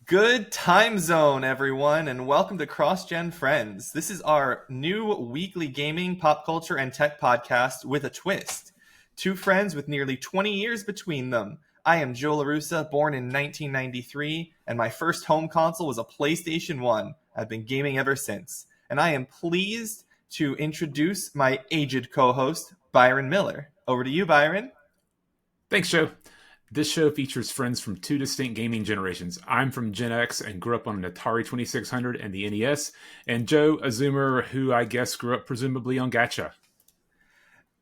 Good time zone, everyone, and welcome to CrossGen Friends. This is our new weekly gaming, pop culture, and tech podcast with a twist. Two friends with nearly 20 years between them. I am Joe LaRussa, born in 1993, and my first home console was a PlayStation 1. I've been gaming ever since. And I am pleased to introduce my aged co-host, Byron Miller. Over to you, Byron. Thanks, Joe. This show features friends from two distinct gaming generations. I'm from Gen X and grew up on an Atari 2600 and the NES, and Joe, a Zoomer who I guess grew up presumably on Gacha.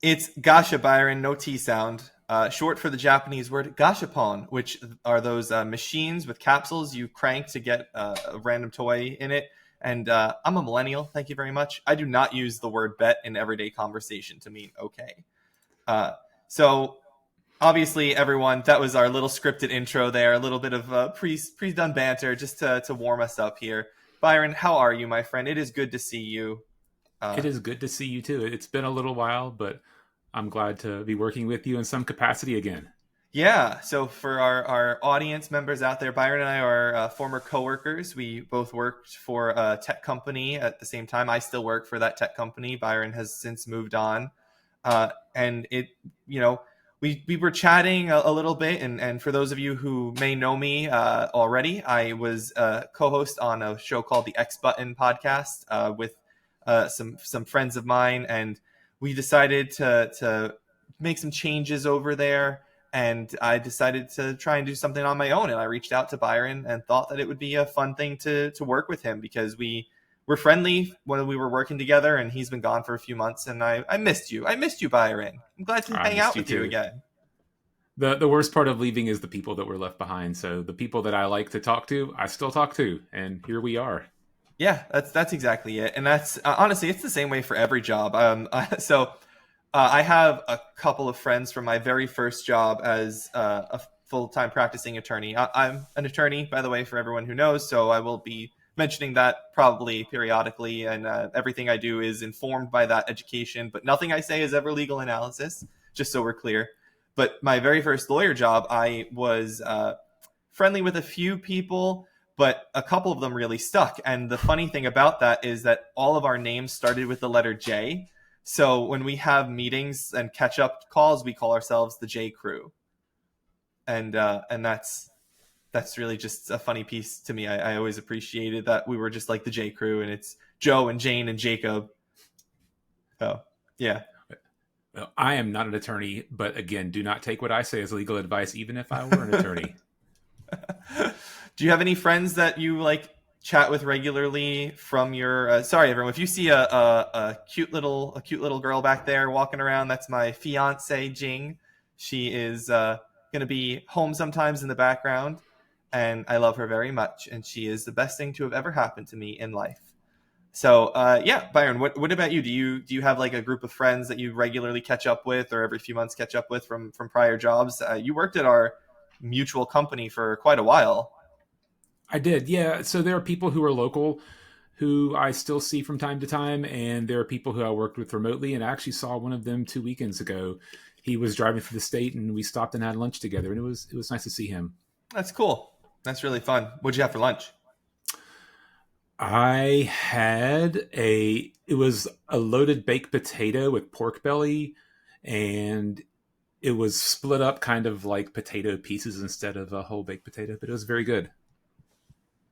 It's Gasha, Byron, no T sound. Short for the Japanese word gashapon, which are those machines with capsules you crank to get a random toy in it. And I'm a millennial, thank you very much. I do not use the word bet in everyday conversation to mean okay. So obviously, everyone, that was our little scripted intro there, a little bit of pre-done banter just to warm us up here. Byron, how are you, my friend? It is good to see you. It Uh, is good to see you too. It's been a little while, but I'm glad to be working with you in some capacity again. Yeah, so for our audience members out there, Byron and I are former coworkers. We both worked for a tech company at the same time. I still work for that tech company. Byron has since moved on. And it, you know, we were chatting a little bit. And for those of you who may know me already, I was a co-host on a show called the X Button podcast with some friends of mine. And we decided to make some changes over there, and I decided to try and do something on my own. And I reached out to Byron and thought that it would be a fun thing to work with him because we were friendly when we were working together, and he's been gone for a few months. And I missed you. I missed you, Byron. I'm glad to I hang out missed you with you too. again. The worst part of leaving is the people that were left behind. So the people that I like to talk to, I still talk to, and here we are. Yeah, that's exactly it. And that's honestly, it's the same way for every job. I have a couple of friends from my very first job as a full-time practicing attorney. I'm an attorney, by the way, for everyone who knows, so I will be mentioning that probably periodically, and everything I do is informed by that education, but nothing I say is ever legal analysis, just so we're clear. But my very first lawyer job, I was friendly with a few people, but a couple of them really stuck. And the funny thing about that is that all of our names started with the letter J. So when we have meetings and catch up calls, we call ourselves the J Crew, and that's really just a funny piece to me. I always appreciated that we were just like the J Crew, and it's Joe and Jane and Jacob. So yeah. Well, I am not an attorney, but again, do not take what I say as legal advice, even if I were an attorney. Do you have any friends that you like chat with regularly from your? Sorry, everyone. If you see a cute little girl back there walking around, that's my fiance Jing. She is going to be home sometimes in the background, and I love her very much. And she is the best thing to have ever happened to me in life. So yeah, Byron, what about you? Do you have like a group of friends that you regularly catch up with, or every few months catch up with from prior jobs? You worked at our mutual company for quite a while. I did, yeah. So there are people who are local who I still see from time to time, and there are people who I worked with remotely. And I actually saw one of them 2 weekends ago. He was driving through the state, and we stopped and had lunch together, and it was nice to see him. That's cool. That's really fun. What'd you have for lunch? I had it was a loaded baked potato with pork belly, and it was split up kind of like potato pieces instead of a whole baked potato, but it was very good.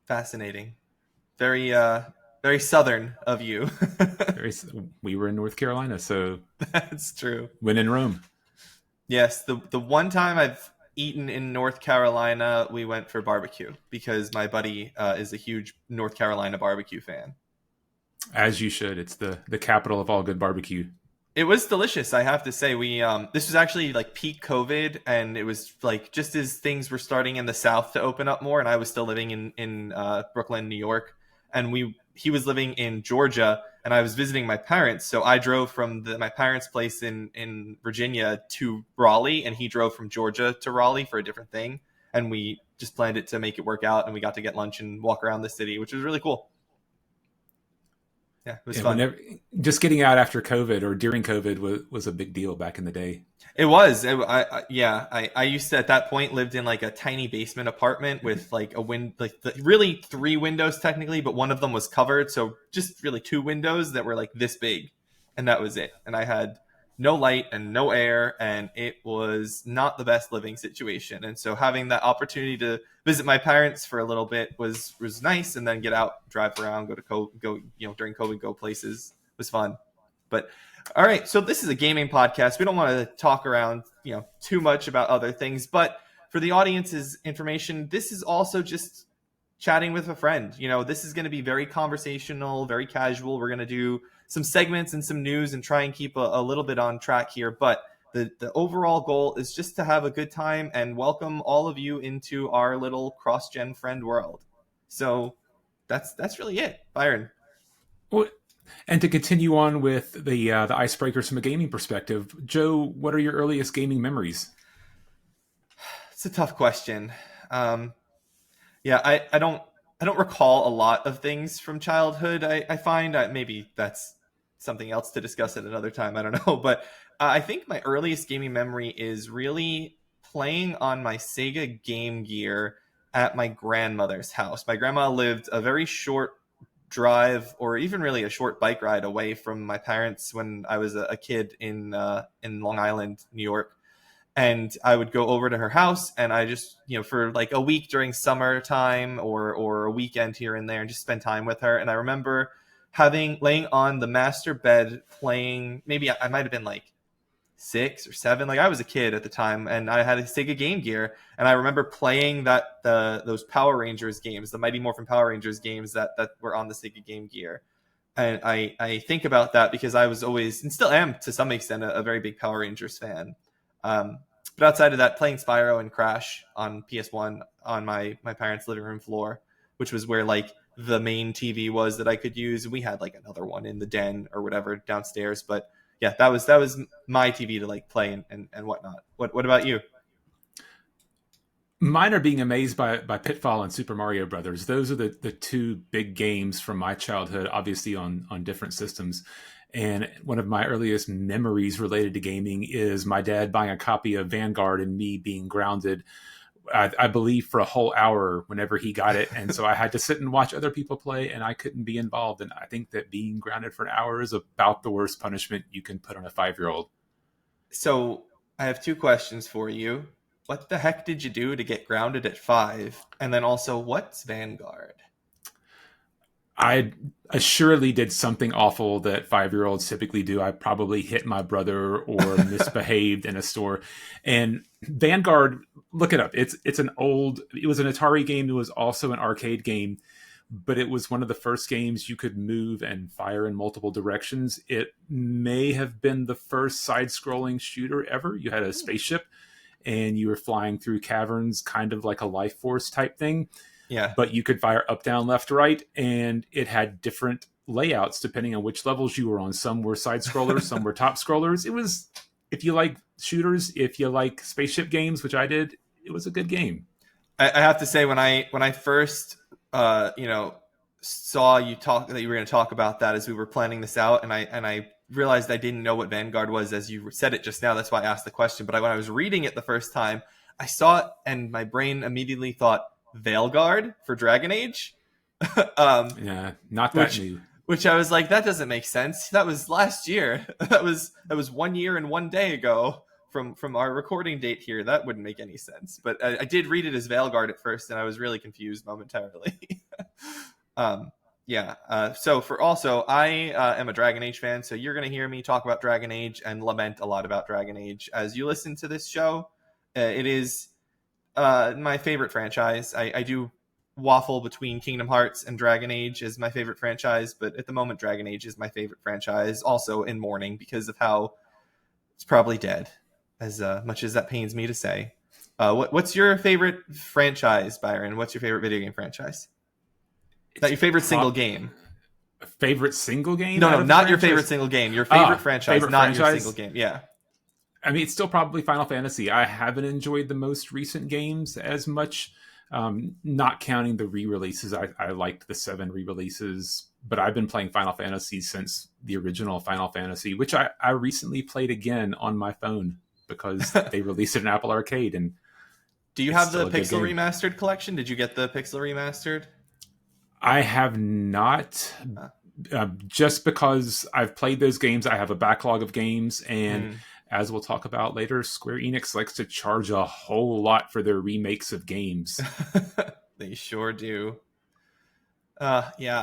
Fascinating. Very very southern of you. Very, we were in North Carolina, so That's true. when in Rome. Yes, the one time I've eaten in North Carolina, we went for barbecue because my buddy is a huge North Carolina barbecue fan. As you should. It's the capital of all good barbecue. It was delicious, I have to say. We this was actually like peak COVID, and it was like just as things were starting in the South to open up more, and I was still living in Brooklyn, New York, and we he was living in Georgia, and I was visiting my parents. So I drove from my parents' place in Virginia to Raleigh, and he drove from Georgia to Raleigh for a different thing, and we just planned it to make it work out, and we got to get lunch and walk around the city, which was really cool. Yeah, it was Yeah, fun. whenever just getting out after COVID or during COVID was a big deal back in the day. It was. Yeah. I used to at that point lived in like a tiny basement apartment with like a like really three windows technically, but one of them was covered, so just really two windows that were like this big, and that was it. And I had no light and no air, and it was not the best living situation. And so having that opportunity to visit my parents for a little bit was nice, and then get out, drive around, go during COVID, go places was fun. But all right, so this is a gaming podcast. We don't want to talk around, too much about other things, but for the audience's information, this is also just chatting with a friend. This is going to be very conversational, very casual. We're going to do some segments and some news and try and keep a little bit on track here, but the overall goal is just to have a good time and welcome all of you into our little CrossGen friend world. So that's really it, Byron. Well, and to continue on with the icebreakers from a gaming perspective, Joe, what are your earliest gaming memories? It's a tough question. Um, Yeah, I don't recall a lot of things from childhood. I find maybe that's something else to discuss at another time. I don't know, but I think my earliest gaming memory is really playing on my Sega Game Gear at my grandmother's house. My grandma lived a very short drive, or even really a short bike ride away from my parents when I was a kid in Long Island, New York, and I would go over to her house, and I just, for like a week during summertime or a weekend here and there, and just spend time with her. And I remember laying on the master bed playing, maybe I might have been like 6 or 7, like I was a kid at the time, and I had a Sega Game Gear, and I remember playing those Power Rangers games, the Mighty Morphin Power Rangers games that were on the Sega Game Gear. And I think about that because I was always, and still am to some extent, a very big Power Rangers fan. Um, but outside of that, playing Spyro and Crash on PS1 on my parents' living room floor, which was where like the main TV was that I could use. We had like another one in the den or whatever downstairs, but yeah, that was my TV to like play and whatnot. What about you? Mine are being amazed by Pitfall and Super Mario Brothers. Those are the two big games from my childhood, obviously on different systems. And one of my earliest memories related to gaming is my dad buying a copy of Vanguard and me being grounded, I believe, for a whole hour whenever he got it. And so I had to sit and watch other people play, and I couldn't be involved. And I think that being grounded for an hour is about the worst punishment you can put on a 5-year-old. So I have two questions for you. What the heck did you do to get grounded at 5? And then also, what's Vanguard? I assuredly did something awful that 5-year-olds typically do. I probably hit my brother or misbehaved in a store. And Vanguard, look it up. It was an Atari game. It was also an arcade game, but it was one of the first games you could move and fire in multiple directions. It may have been the first side-scrolling shooter ever. You had a spaceship and you were flying through caverns, kind of like a Life Force type thing, Yeah. but you could fire up, down, left, right, and it had different layouts depending on which levels you were on. Some were side scrollers, some were top scrollers. It was, if you like shooters, if you like spaceship games, which I did, it was a good game. I have to say, when I first saw you talk that you were going to talk about that as we were planning this out, and I realized I didn't know what Vanguard was as you said it just now. That's why I asked the question. But when I was reading it the first time, I saw it, and my brain immediately thought Veilguard for Dragon Age. Yeah, not that which new. which I was like, that doesn't make sense. That was last year. That was 1 year and 1 day ago from our recording date here. That wouldn't make any sense. But I did read it as Veilguard at first, and I was really confused momentarily. um, yeah. So I am a Dragon Age fan. So you're going to hear me talk about Dragon Age and lament a lot about Dragon Age as you listen to this show. It is my favorite franchise. I do waffle between Kingdom Hearts and Dragon Age as my favorite franchise, but at the moment, Dragon Age is my favorite franchise. Also in mourning because of how it's probably dead, as much as that pains me to say. What's your favorite franchise, Byron? What's your favorite video game franchise? Not your favorite single game. Favorite single game? No, not your favorite single game. Your favorite franchise, favorite not franchise? your single game. Yeah. I mean, it's still probably Final Fantasy. I haven't enjoyed the most recent games as much. Not counting the re-releases, I liked the 7 re-releases, but I've been playing Final Fantasy since the original Final Fantasy, which I recently played again on my phone because they released it in Apple Arcade, and Do you it's have still the a good Pixel game. Remastered collection? Did you get the Pixel Remastered? I have not, Uh, just because I've played those games. I have a backlog of games, and mm. as we'll talk about later, Square Enix likes to charge a whole lot for their remakes of games. They sure do. Yeah,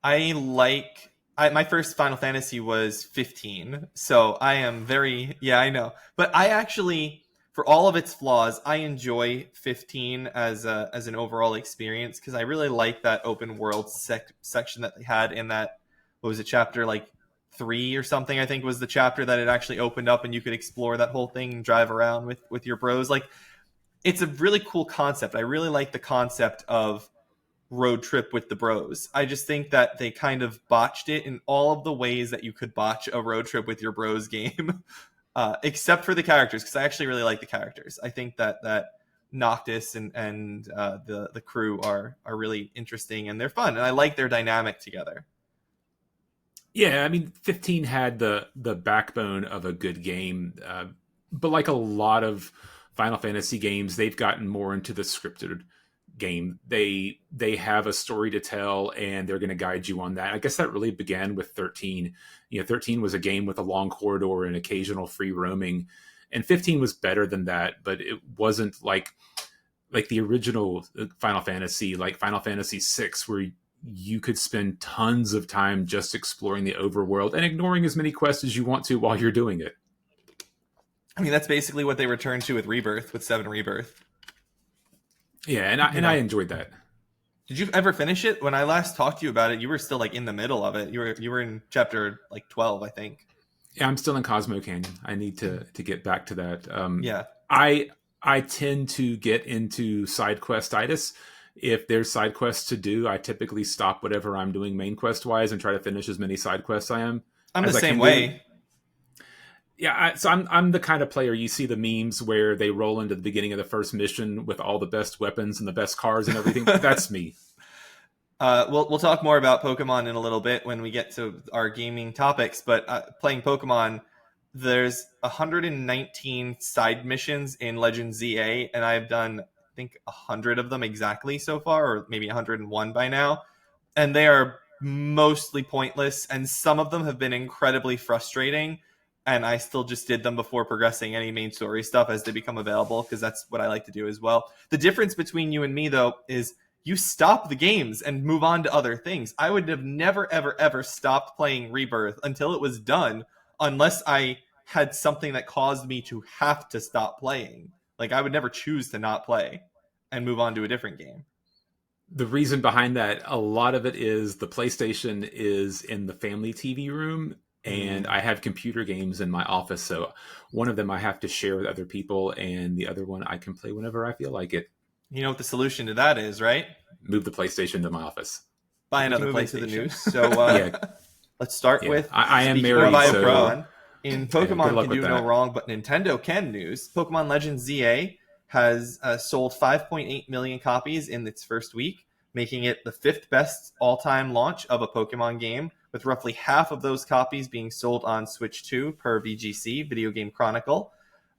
I like my first Final Fantasy was 15. So I am very, yeah, I know. But I actually, for all of its flaws, I enjoy 15 as an overall experience because I really like that open world section that they had in that, what was it, chapter like 3 or something, I think was the chapter that it actually opened up and you could explore that whole thing and drive around with your bros. Like, it's a really cool concept. I really like the concept of road trip with the bros. I just think that they kind of botched it in all of the ways that you could botch a road trip with your bros game, except for the characters, because I actually really like the characters. I think that Noctis and the crew are really interesting and they're fun, and I like their dynamic together. Yeah, I mean, 15 had the backbone of a good game, but like a lot of Final Fantasy games, they've gotten more into the scripted game. They have a story to tell, and they're going to guide you on that. I guess that really began with 13. 13 was a game with a long corridor and occasional free roaming, and 15 was better than that, but it wasn't like the original Final Fantasy, like Final Fantasy 6, where you could spend tons of time just exploring the overworld and ignoring as many quests as you want to while you're doing it. I mean, that's basically what they returned to with Rebirth, with 7 Rebirth. Yeah, You and I know, enjoyed that. did you ever finish it? When I last talked to you about it, you were still like in the middle of it. You were in chapter like 12, I think. Yeah, I'm still in Cosmo Canyon. I need to get back to that. Yeah. I I tend to get into side questitis. If there's side quests to do, I typically stop whatever I'm doing main quest wise and try to finish as many side quests I'm the as I same can do. way. Yeah, so I'm the kind of player you see the memes where they roll into the beginning of the first mission with all the best weapons and the best cars and everything. That's me. We'll talk more about Pokemon in a little bit when we get to our gaming topics. But playing Pokemon, there's 119 side missions in Legend ZA, and I've done I think 100 of them exactly so far, or maybe 101 by now. And they are mostly pointless, and some of them have been incredibly frustrating. And I still just did them before progressing any main story stuff as they become available, because that's what I like to do as well. The difference between you and me, though, is you stop the games and move on to other things. I would have never, ever, ever stopped playing Rebirth until it was done, unless I had something that caused me to have to stop playing. Like, I would never choose to not play and move on to a different game. The reason behind that, a lot of it is the PlayStation is in the family TV room, and Mm. I have computer games in my office. So one of them I have to share with other people, and the other one I can play whenever I feel like it. You know what the solution to that is, right? Move the PlayStation to my office. Buy We can another move into the PlayStation. news. So Yeah, let's start yeah. with, I am speaking of married, so Pokemon. In yeah, good Pokemon luck can with do no that. wrong, but Nintendo can news. Pokemon Legends ZA has sold 5.8 million copies in its first week, making it the 5th best all-time launch of a Pokemon game, with roughly half of those copies being sold on Switch 2 per VGC, Video Game Chronicle.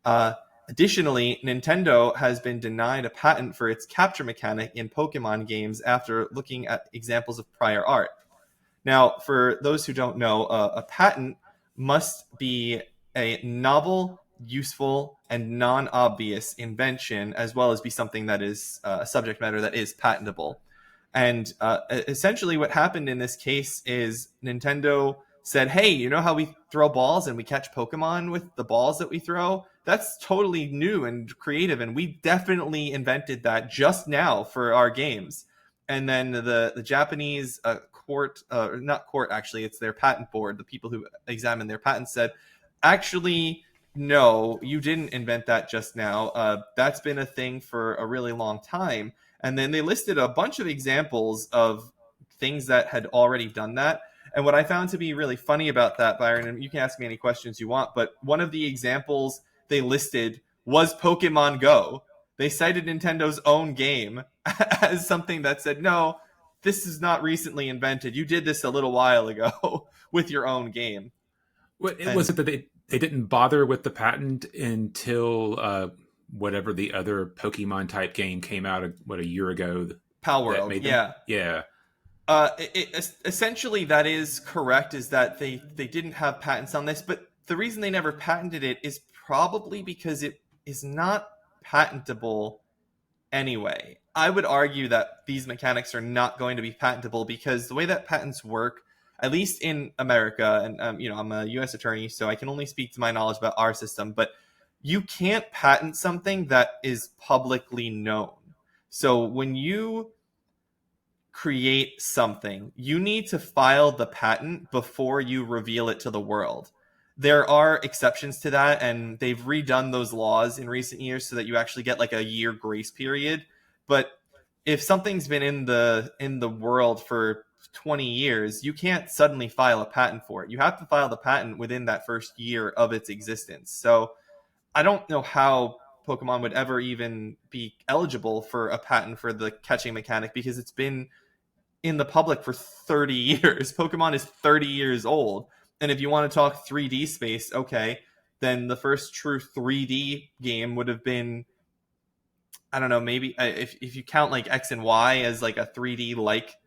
Uh, Additionally, Nintendo has been denied a patent for its capture mechanic in Pokemon games after looking at examples of prior art. Now, for those who don't know, a patent must be a novel, useful, and non obvious invention, as well as be something that is a subject matter that is patentable. And essentially, what happened in this case is Nintendo said, "Hey, you know how we throw balls and we catch Pokemon with the balls that we throw? That's totally new and creative, and we definitely invented that just now for our games." And then the Japanese court, not court actually, it's their patent board, the people who examine their patents said, "Actually, no, you didn't invent that just now. That's been a thing for a really long time." And then they listed a bunch of examples of things that had already done that. And what I found to be really funny about that, Byron, and you can ask me any questions you want, but one of the examples they listed was Pokemon Go. They cited Nintendo's own game as something that said, no, this is not recently invented. You did this a little while ago with your own game. Was And it that they didn't bother with the patent until whatever the other Pokemon type game came out a year ago Pal that World, made them? yeah. Yeah. Essentially, that is correct, is that they didn't have patents on this, but the reason they never patented it is probably because it is not patentable anyway. I would argue that these mechanics are not going to be patentable because the way that patents work, at least in America, and I'm a U.S. attorney, so I can only speak to my knowledge about our system, but you can't patent something that is publicly known. So when you create something, you need to file the patent before you reveal it to the world. There are exceptions to that, and they've redone those laws in recent years so that you actually get like a year grace period. But if something's been in the world for 20 years, you can't suddenly file a patent for it. You have to file the patent within that first year of its existence. So I don't know how Pokemon would ever even be eligible for a patent for the catching mechanic because it's been in the public for 30 years. Pokemon is 30 years old. And if you want to talk 3D space, okay, then the first true 3D game would have been, I don't know, maybe if you count like X and Y as like a 3D like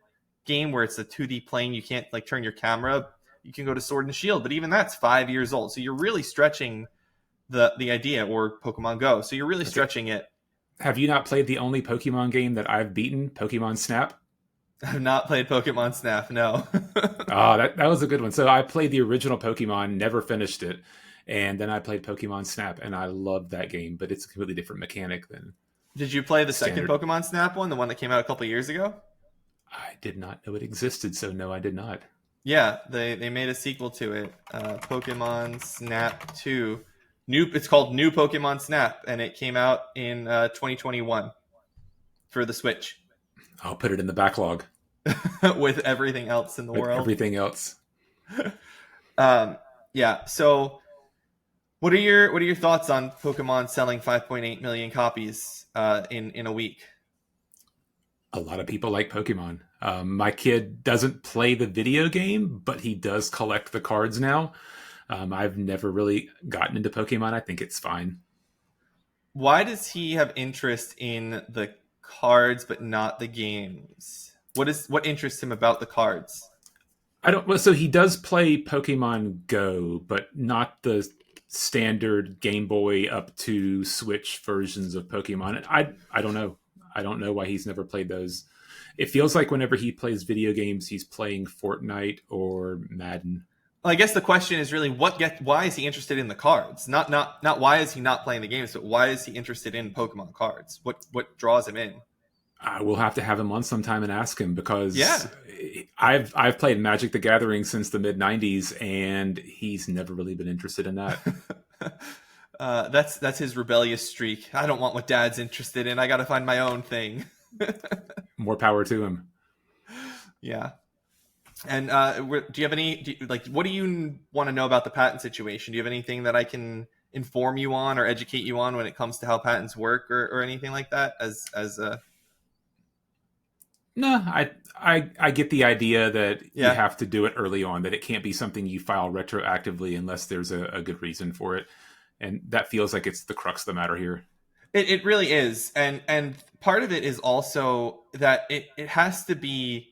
game where it's a 2D plane, you can't like turn your camera, you can go to Sword and Shield, but even that's 5 years old. So you're really stretching the idea, or Pokemon Go. So you're really Okay. stretching it. Have you not played the only Pokemon game that I've beaten, Pokemon Snap? I've not played Pokemon Snap, no. Oh, that was a good one. So I played the original Pokemon, never finished it, and then I played Pokemon Snap, and I loved that game, but it's a completely different mechanic than Did you play the second standard. Pokemon Snap one, the one that came out a couple years ago? I did not know it existed, so no, I did not. Yeah, they made a sequel to it, Pokemon Snap 2. It's called New Pokemon Snap, and it came out in 2021 for the Switch I'll put it in the backlog with everything else in the with world. everything else. Yeah. So, what are your thoughts on Pokemon selling 5.8 million copies in a week? A lot of people like Pokemon. My kid doesn't play the video game, but he does collect the cards now. I've never really gotten into Pokemon. I think it's fine. Why does he have interest in the cards but not the games? What interests him about the cards? I don't. Well, so he does play Pokemon Go, but not the standard Game Boy up to Switch versions of Pokemon. And I don't know. I don't know why he's never played those. It feels like whenever he plays video games, he's playing Fortnite or Madden. Well, I guess the question is really why is he interested in the cards? Not why is he not playing the games, but why is he interested in Pokemon cards? What draws him in? I will have to have him on sometime and ask him because Yeah. I've played Magic the Gathering since the mid '90s, and he's never really been interested in that. That's his rebellious streak. I don't want what Dad's interested in. I got to find my own thing. More power to him. Yeah. And do you have what do you want to know about the patent situation? Do you have anything that I can inform you on or educate you on when it comes to how patents work or anything like that? No, I get the idea that you Yeah. have to do it early on, that it can't be something you file retroactively unless there's a good reason for it. And that feels like it's the crux of the matter here. It really is. And part of it is also that it has to be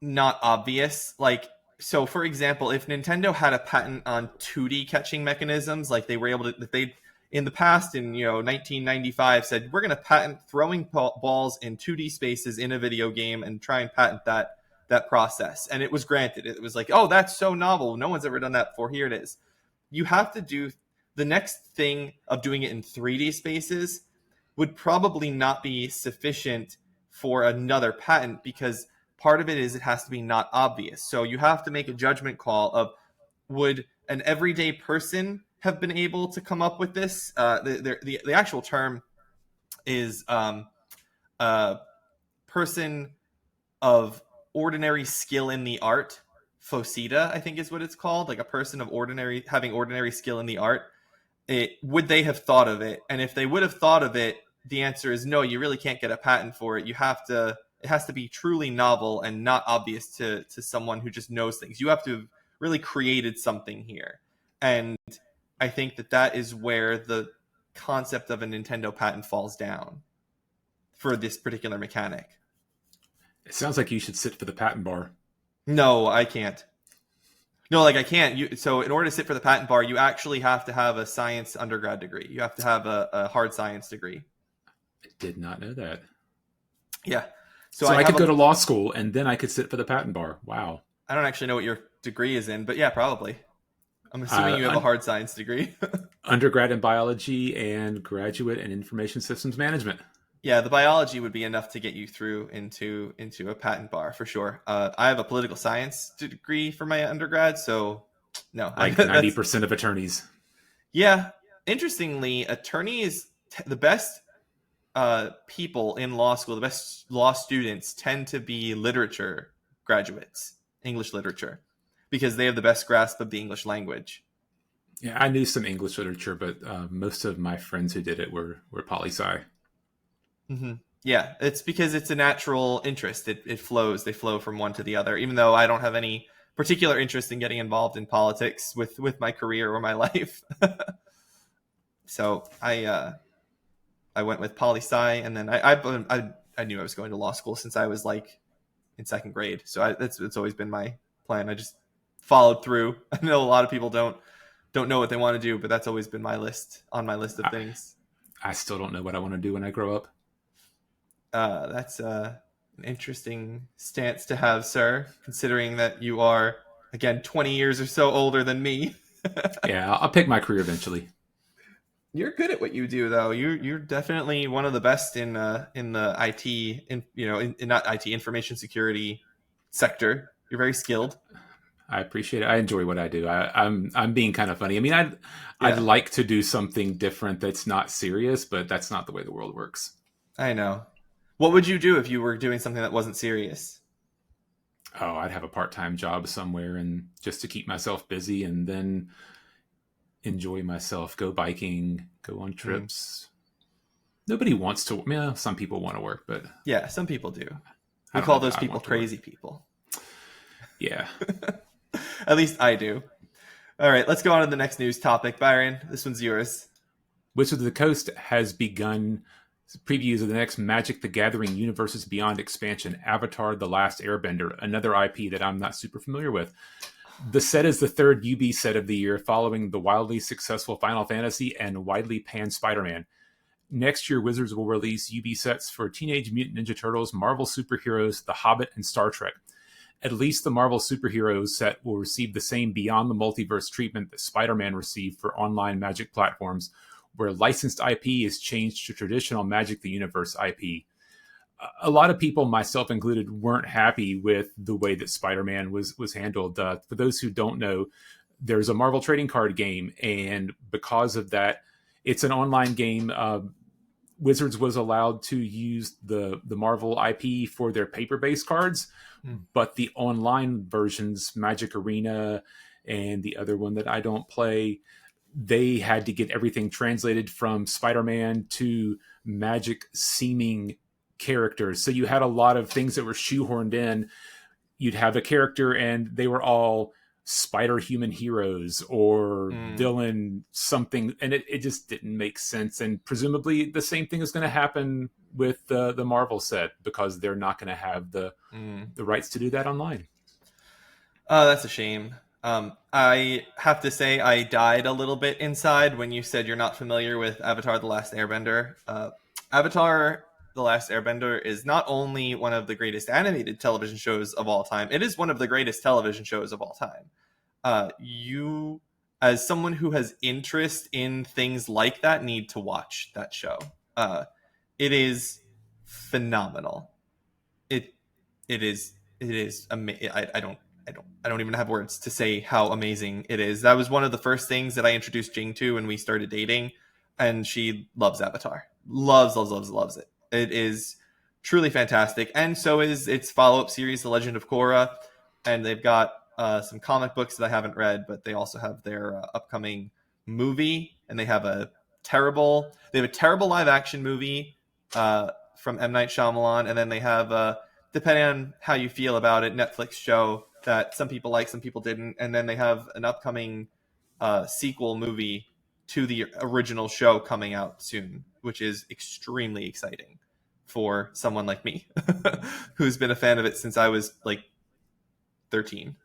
not obvious. Like, so for example, if Nintendo had a patent on 2D catching mechanisms, like they were able to, they in the past in 1995 said we're going to patent throwing balls in 2D spaces in a video game and try and patent that process, and it was granted. It was like, oh, that's so novel, no one's ever done that before, here it is. You have to do the next thing of doing it in 3D spaces would probably not be sufficient for another patent because part of it is it has to be not obvious. So you have to make a judgment call of, would an everyday person have been able to come up with this? The actual term is person of ordinary skill in the art. Focita, I think is what it's called. Like a person of having ordinary skill in the art. Would they have thought of it? And if they would have thought of it, the answer is no, you really can't get a patent for it. It has to be truly novel and not obvious to someone who just knows things. You have to have really created something here. And I think that is where the concept of a Nintendo patent falls down for this particular mechanic. It sounds like you should sit for the patent bar. No, I can't. No, like I can't. So in order to sit for the patent bar, you actually have to have a science undergrad degree. You have to have a hard science degree. I did not know that. Yeah. So I could go to law school and then I could sit for the patent bar. Wow. I don't actually know what your degree is in, but yeah, probably. I'm assuming you have a hard science degree. Undergrad in biology and graduate in information systems management. Yeah, the biology would be enough to get you through into a patent bar for sure. I have a political science degree for my undergrad, so no. Like 90% of attorneys. Yeah. Interestingly, attorneys, the best people in law school, the best law students tend to be literature graduates, English literature, because they have the best grasp of the English language. Yeah, I knew some English literature, but most of my friends who did it were poli-sci. Mm-hmm. Yeah, it's because it's a natural interest. It flows. They flow from one to the other. Even though I don't have any particular interest in getting involved in politics with my career or my life. So I went with poli-sci, and then I knew I was going to law school since I was like in second grade. So it's always been my plan. I just followed through. I know a lot of people don't know what they want to do, but that's always been on my list of things. I still don't know what I want to do when I grow up. That's an interesting stance to have, sir, considering that you are, again, 20 years or so older than me. Yeah, I'll pick my career eventually. You're good at what you do, though. You're definitely one of the best in the IT, not IT, information security sector. You're very skilled. I appreciate it. I enjoy what I do. I'm being kind of funny. I mean, I'd like to do something different that's not serious, but that's not the way the world works. I know. What would you do if you were doing something that wasn't serious? Oh, I'd have a part-time job somewhere and just to keep myself busy and then enjoy myself, go biking, go on trips. Nobody wants to, some people want to work, but yeah, some people do. We call those people crazy people. Yeah. At least I do. All right, let's go on to the next news topic. Byron, this one's yours. Wizards of the Coast has begun previews of the next Magic the Gathering Universes Beyond expansion, Avatar: The Last Airbender, another IP that I'm not super familiar with. The set is the third UB set of the year, following the wildly successful Final Fantasy and widely panned Spider-Man. Next year, Wizards will release UB sets for Teenage Mutant Ninja Turtles, Marvel Superheroes, The Hobbit, and Star Trek. At least the Marvel Superheroes set will receive the same Beyond the Multiverse treatment that Spider-Man received for online Magic platforms, where licensed IP is changed to traditional Magic the Universe IP. A lot of people, myself included, weren't happy with the way that Spider-Man was handled. For those who don't know, there's a Marvel trading card game, and because of that, it's an online game. Wizards was allowed to use the Marvel IP for their paper-based cards, but the online versions, Magic Arena and the other one that I don't play, they had to get everything translated from Spider-Man to Magic-seeming characters. So you had a lot of things that were shoehorned in. You'd have a character and they were all spider-human heroes or villain something, and it just didn't make sense. And presumably the same thing is going to happen with the Marvel set, because they're not going to have the rights to do that online. Oh, that's a shame. I have to say I died a little bit inside when you said you're not familiar with Avatar: The Last Airbender. Avatar: The Last Airbender is not only one of the greatest animated television shows of all time, it is one of the greatest television shows of all time. You, as someone who has interest in things like that, need to watch that show. It is phenomenal. It is amazing. I don't even have words to say how amazing it is. That was one of the first things that I introduced Jing to when we started dating, and she loves Avatar. Loves it. It is truly fantastic. And so is its follow-up series, The Legend of Korra. And they've got some comic books that I haven't read, but they also have their upcoming movie, and they have a terrible live action movie from M. Night Shyamalan, and then they have, depending on how you feel about it, Netflix show that some people like, some people didn't, and then they have an upcoming sequel movie to the original show coming out soon, which is extremely exciting for someone like me who's been a fan of it since I was like 13.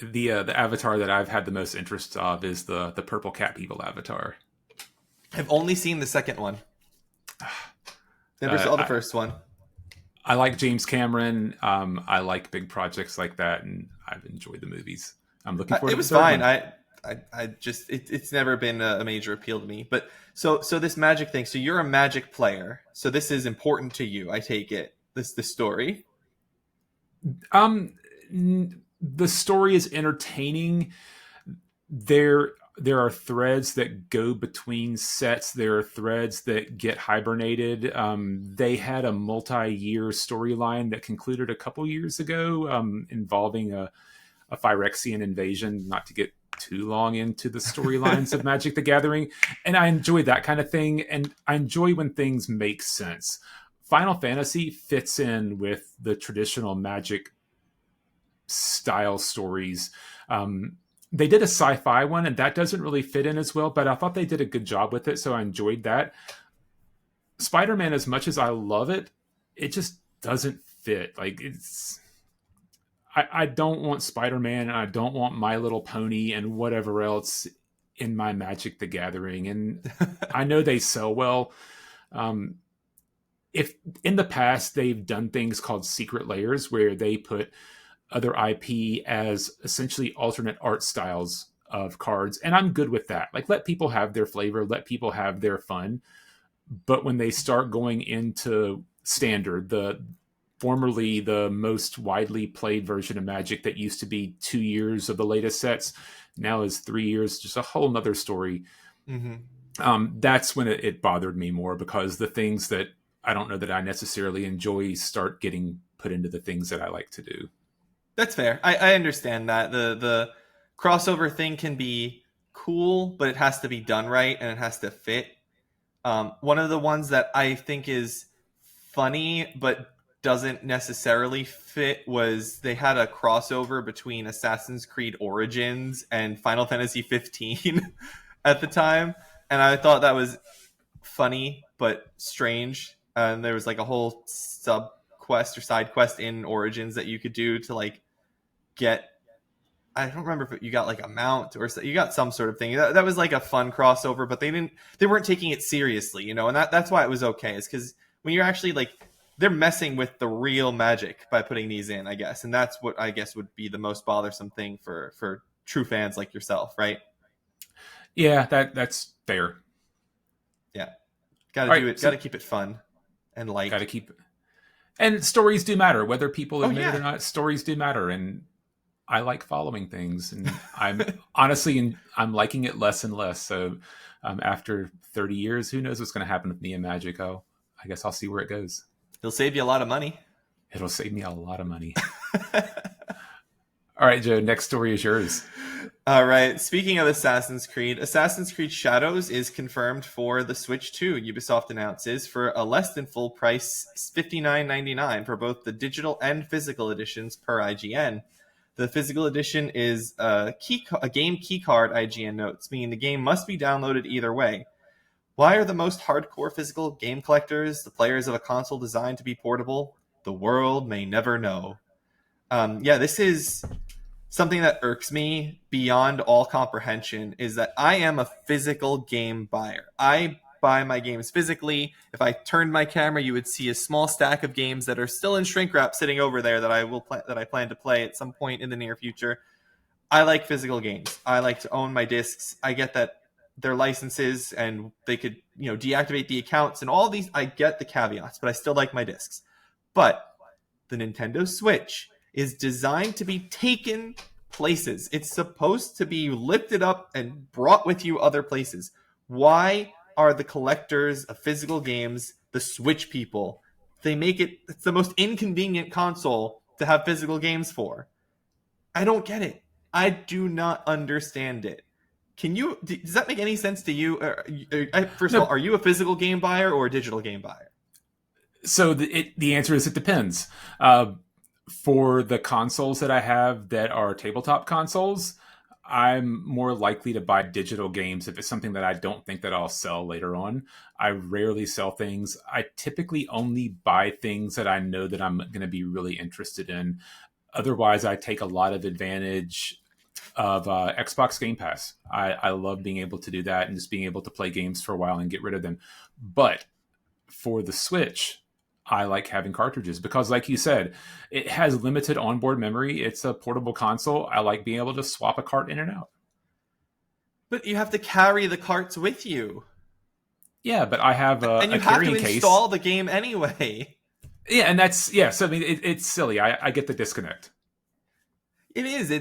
The avatar that I've had the most interest of is the purple cat people avatar. I've only seen the second one. Never saw the first one. I like James Cameron. I like big projects like that, and I've enjoyed the movies. I'm looking forward. It was fine. I just it's never been a major appeal to me. But so this magic thing. So you're a magic player. So this is important to you. I take it. The story. The story is entertaining. There are threads that go between sets. There are threads that get hibernated. They had a multi-year storyline that concluded a couple years ago, involving a Phyrexian invasion. Not to get too long into the storylines of Magic the Gathering, and I enjoy that kind of thing, and I enjoy when things make sense. Final Fantasy fits in with the traditional Magic style stories. They did a sci-fi one, and that doesn't really fit in as well, but I thought they did a good job with it, so I enjoyed that. Spider-Man, as much as I love it, it just doesn't fit. Like, I don't want Spider-Man, and I don't want My Little Pony and whatever else in my Magic the Gathering. And I know they sell well. If in the past they've done things called secret layers where they put other IP as essentially alternate art styles of cards, and I'm good with that. Like, let people have their flavor, let people have their fun. But when they start going into standard, formerly the most widely played version of Magic that used to be 2 years of the latest sets, now is 3 years, just a whole nother story. Mm-hmm. That's when it bothered me more, because the things that I don't know that I necessarily enjoy start getting put into the things that I like to do. That's fair. I understand that. The crossover thing can be cool, but it has to be done right and it has to fit. One of the ones that I think is funny but doesn't necessarily fit was they had a crossover between Assassin's Creed Origins and Final Fantasy 15 at the time, and I thought that was funny but strange. And there was like a whole sub quest or side quest in Origins that you could do to like get, I don't remember if you got like a mount or you got some sort of thing that was like a fun crossover, but they weren't taking it seriously, and that's why it was okay, is because when you're actually like, they're messing with the real Magic by putting these in, I guess, and that's what I guess would be the most bothersome thing for true fans like yourself, right? Yeah, that's fair. Yeah, gotta do it. Gotta keep it fun and light. Gotta keep it. And stories do matter, whether people admit yeah. it or not. Stories do matter, and I like following things, and I'm honestly, I'm liking it less and less. So after 30 years, who knows what's going to happen with me and Magic? I guess I'll see where it goes. It'll save you a lot of money. It'll save me a lot of money. All right, Joe, next story is yours. All right. Speaking of Assassin's Creed Shadows is confirmed for the Switch 2, Ubisoft announces, for a less than full price, $59.99 for both the digital and physical editions per IGN. The physical edition is a game keycard, IGN notes, meaning the game must be downloaded either way. Why are the most hardcore physical game collectors the players of a console designed to be portable? The world may never know. This is something that irks me beyond all comprehension, is that I am a physical game buyer. I buy my games physically. If I turned my camera, you would see a small stack of games that are still in shrink wrap sitting over there that I plan to play at some point in the near future. I like physical games. I like to own my discs. I get that they're licenses and they could, deactivate the accounts and all these. I get the caveats, but I still like my discs. But the Nintendo Switch is designed to be taken places. It's supposed to be lifted up and brought with you other places. Why are the collectors of physical games the Switch people? It's the most inconvenient console to have physical games for. I don't get it. I do not understand it. does that make any sense to you? First of all, No, are you a physical game buyer or a digital game buyer? so the answer is it depends. Uh, for the consoles that I have that are tabletop consoles, I'm more likely to buy digital games if it's something that I don't think that I'll sell later on. I rarely sell things. I typically only buy things that I know that I'm going to be really interested in. Otherwise, I take a lot of advantage of Xbox Game Pass. I love being able to do that and just being able to play games for a while and get rid of them. But for the Switch, I like having cartridges because, like you said, it has limited onboard memory. It's a portable console. I like being able to swap a cart in and out. But you have to carry the carts with you, Yeah, but I have and a you have to carrying case. install the game anyway. Yeah, and that's yeah. So I mean, it's silly. I get the disconnect. It is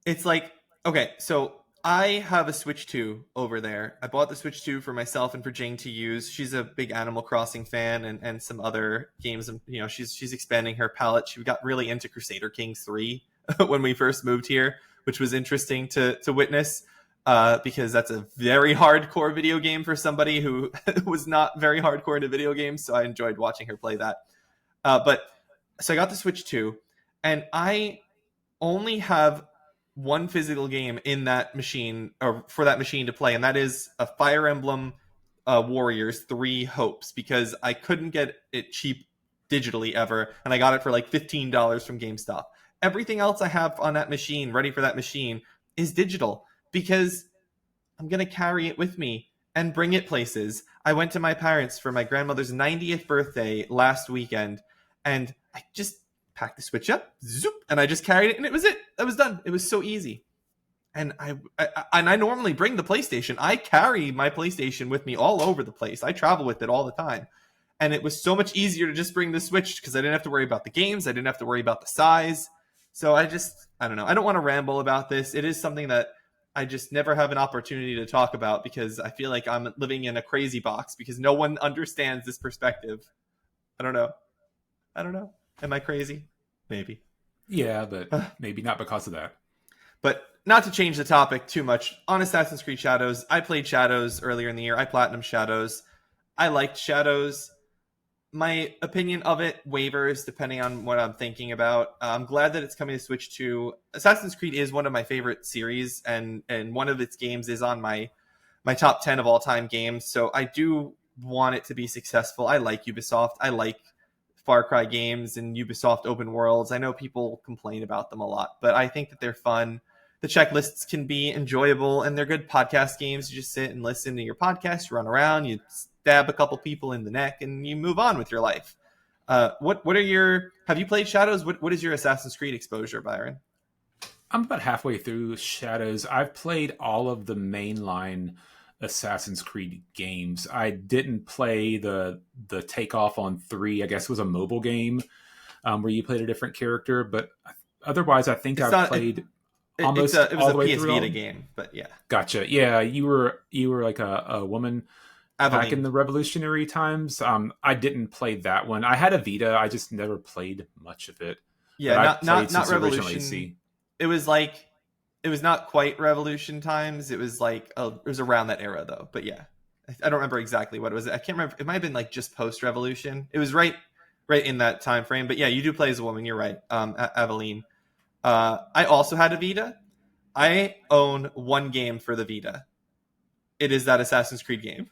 it's like, okay, so I have a Switch 2 over there. I bought the Switch 2 for myself and for Jane to use. She's a big Animal Crossing fan and some other games. And, she's expanding her palette. She got really into Crusader Kings 3 when we first moved here, which was interesting to witness because that's a very hardcore video game for somebody who was not very hardcore into video games. So I enjoyed watching her play that. So I got the Switch 2, and I only have one physical game in that machine, or for that machine to play, and that is a Fire Emblem Warriors 3 Hopes, because I couldn't get it cheap digitally ever, and I got it for like $15 from GameStop. Everything else I have on that machine, ready for that machine, is digital, because I'm going to carry it with me and bring it places. I went to my parents for my grandmother's 90th birthday last weekend, and I just packed the Switch up, zoop, and I just carried it, and it was it. That was done. It was so easy. And I normally bring the PlayStation. I carry my PlayStation with me all over the place. I travel with it all the time. And it was so much easier to just bring the Switch because I didn't have to worry about the games. I didn't have to worry about the size. So I don't know. I don't want to ramble about this. It is something that I just never have an opportunity to talk about because I feel like I'm living in a crazy box because no one understands this perspective. I don't know. Am I crazy? Maybe. Yeah, but maybe not because of that. But not to change the topic too much, on Assassin's Creed Shadows, I played Shadows earlier in the year. I platinumed Shadows. I liked Shadows. My opinion of it wavers depending on what I'm thinking about. I'm glad that it's coming to Switch 2. Assassin's Creed is one of my favorite series, and one of its games is on my top 10 of all-time games. So I do want it to be successful. I like Ubisoft. I like Far Cry games and Ubisoft open worlds. I know people complain about them a lot, but I think that they're fun. The checklists can be enjoyable, and they're good podcast games. You just sit and listen to your podcast, you run around, you stab a couple people in the neck, and you move on with your life. What are your... Have you played Shadows? What is your Assassin's Creed exposure, Byron? I'm about halfway through Shadows. I've played all of the mainline Assassin's Creed games. I didn't play the takeoff on 3. I guess it was a mobile game where you played a different character, but otherwise I think I've played almost it was all a the way PS through. Vita game, but yeah. Gotcha. Yeah, you were like a woman back in the revolutionary times. I didn't play that one. I had a Vita. I just never played much of it. Yeah, not Revolution. It was not quite Revolution times. It was like it was around that era though. But yeah, I don't remember exactly what it was. I can't remember. It might have been like just post Revolution. It was right in that time frame. But yeah, you do play as a woman. You're right, Aveline. I also had a Vita. I own one game for the Vita. It is that Assassin's Creed game.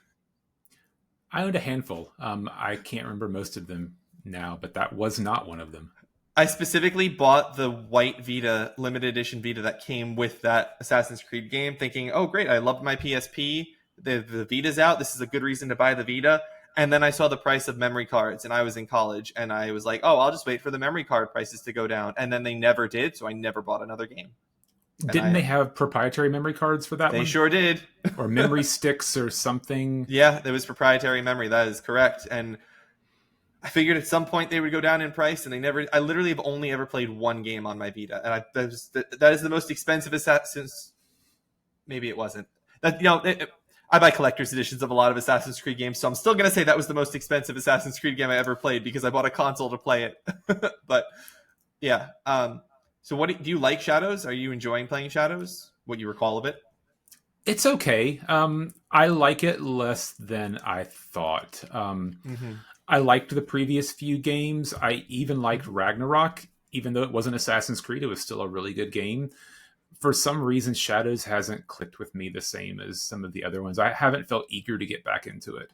I owned a handful. I can't remember most of them now, but that was not one of them. I specifically bought the white Vita, limited edition Vita that came with that Assassin's Creed game, thinking, oh, great, I loved my PSP. The Vita's out. This is a good reason to buy the Vita. And then I saw the price of memory cards, and I was in college, and I was like, oh, I'll just wait for the memory card prices to go down. And then they never did, so I never bought another game. Didn't they have proprietary memory cards for that one? They sure did. Or memory sticks or something. Yeah, there was proprietary memory. That is correct. And I figured at some point they would go down in price, and they never. I literally have only ever played one game on my Vita, and that is the most expensive Assassin's. Maybe it wasn't. I buy collector's editions of a lot of Assassin's Creed games, so I'm still going to say that was the most expensive Assassin's Creed game I ever played because I bought a console to play it. But yeah. So do you like Shadows? Are you enjoying playing Shadows? what you recall of it? It's okay. I like it less than I thought. Mm-hmm. I liked the previous few games. I even liked Ragnarok, even though it wasn't Assassin's Creed. It was still a really good game. For some reason, Shadows hasn't clicked with me the same as some of the other ones. I haven't felt eager to get back into it.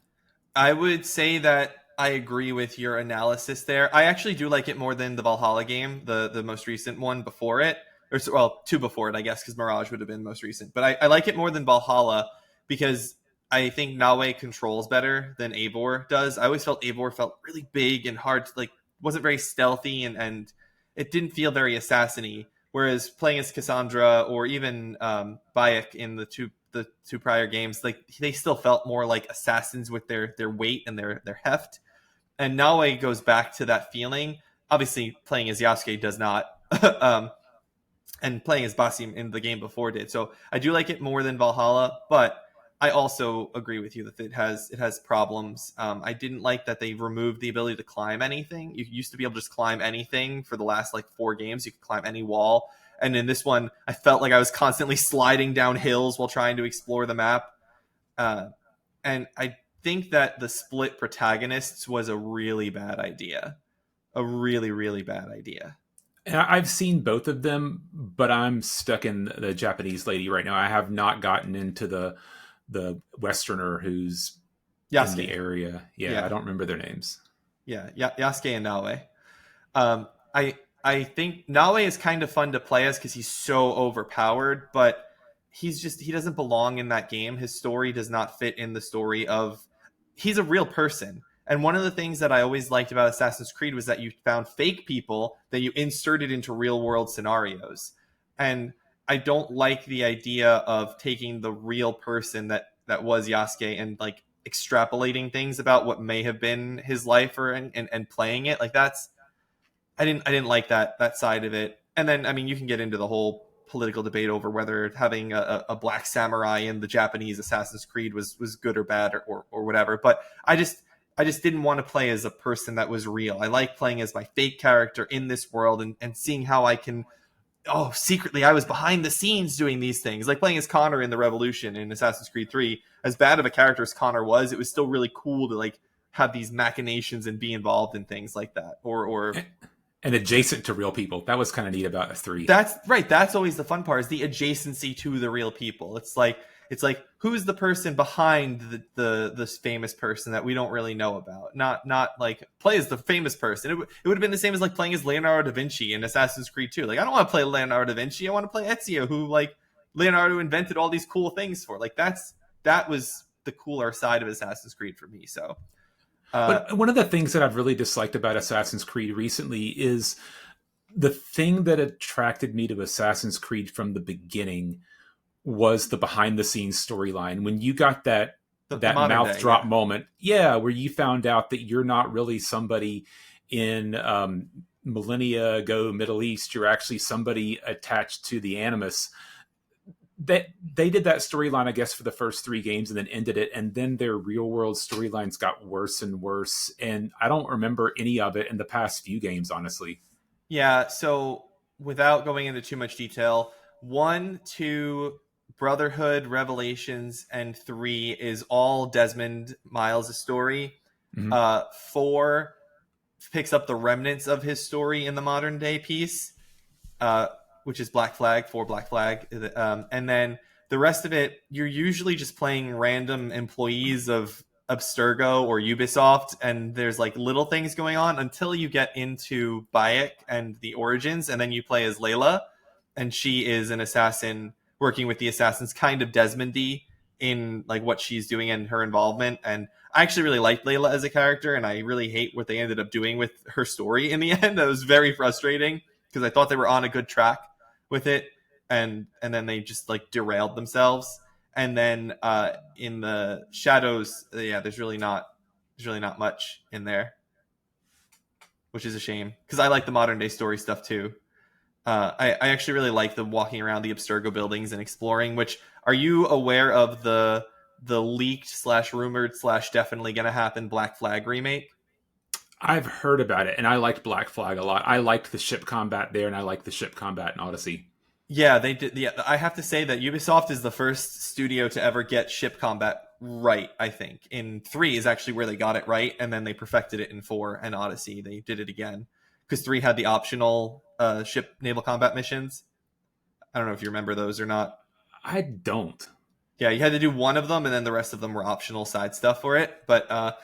I would say that I agree with your analysis there. I actually do like it more than the Valhalla game, the most recent one before it, well, two before it, I guess, because Mirage would have been most recent. But I like it more than Valhalla because I think Nawe controls better than Eivor does. I always felt Eivor felt really big and hard, like wasn't very stealthy, and it didn't feel very assassiny. Whereas playing as Cassandra or even Bayek in the two prior games, like they still felt more like assassins with their weight and their heft. And Nawe goes back to that feeling. Obviously, playing as Yasuke does not, and playing as Basim in the game before did. So I do like it more than Valhalla, but I also agree with you that it has problems. I didn't like that they removed the ability to climb anything. You used to be able to just climb anything for the last like 4 games. You could climb any wall, and in this one, I felt like I was constantly sliding down hills while trying to explore the map. Uh, and I think that the split protagonists was a really bad idea. A really, really bad idea. And I've seen both of them, but I'm stuck in the Japanese lady right now. I have not gotten into the Westerner who's in the Yasuke. area. Yeah, I Yeah. don't remember their names. Yeah. Yasuke and Nawe. Um, I think Nawe is kind of fun to play as because he's so overpowered, but he doesn't belong in that game. His story does not fit in the story of he's a real person. And one of the things that I always liked about Assassin's Creed was that you found fake people that you inserted into real world scenarios. And I don't like the idea of taking the real person that was Yasuke and like extrapolating things about what may have been his life or and playing it. Like that's I didn't like that side of it. And then I mean you can get into the whole political debate over whether having a black samurai in the Japanese Assassin's Creed was good or bad or whatever. But I just didn't want to play as a person that was real. I like playing as my fake character in this world and seeing how I can secretly I was behind the scenes doing these things. Like playing as Connor in the Revolution in Assassin's Creed 3. As bad of a character as Connor was, it was still really cool to like have these machinations and be involved in things like that. Or And adjacent to real people. That was kind of neat about a three. That's right. That's always the fun part is the adjacency to the real people. It's like who's the person behind the this famous person that we don't really know about. Not like play as the famous person. It would have been the same as like playing as Leonardo da Vinci in Assassin's Creed 2. Like I don't want to play Leonardo da Vinci. I want to play Ezio, who like Leonardo invented all these cool things for. Like that was the cooler side of Assassin's Creed for me. So But one of the things that I've really disliked about Assassin's Creed recently is the thing that attracted me to Assassin's Creed from the beginning was the behind the scenes storyline. When you got the that modern mouth day, drop yeah. moment, yeah, where you found out that you're not really somebody in millennia ago Middle East, you're actually somebody attached to the Animus. That they did that storyline, I guess, for the first 3 games and then ended it. And then their real world storylines got worse and worse. And I don't remember any of it in the past few games, honestly. Yeah, so without going into too much detail, 1, 2, Brotherhood, Revelations, and 3 is all Desmond Miles' story. Mhm. 4 picks up the remnants of his story in the modern day piece, uh, which is Black Flag, 4 Black Flag. And then the rest of it, you're usually just playing random employees of Abstergo or Ubisoft, and there's like little things going on until you get into Bayek and the Origins, and then you play as Layla, and she is an assassin working with the assassins, kind of Desmondy in like what she's doing and her involvement. And I actually really liked Layla as a character, and I really hate what they ended up doing with her story in the end. That was very frustrating because I thought they were on a good track with it, and then they just like derailed themselves. And then in the Shadows, yeah, there's really not much in there, which is a shame because I like the modern day story stuff too. I actually really like the walking around the Abstergo buildings and exploring. Which are you aware of the leaked slash rumored slash definitely gonna happen Black Flag remake? I've heard about it, and I liked Black Flag a lot. I liked the ship combat there, and I liked the ship combat in Odyssey. Yeah, they did. Yeah, I have to say that Ubisoft is the first studio to ever get ship combat right. I think in 3 is actually where they got it right, and then they perfected it in 4 and Odyssey. They did it again because 3 had the optional ship naval combat missions. I don't know if you remember those or not. I don't. Yeah, you had to do one of them, and then the rest of them were optional side stuff for it. But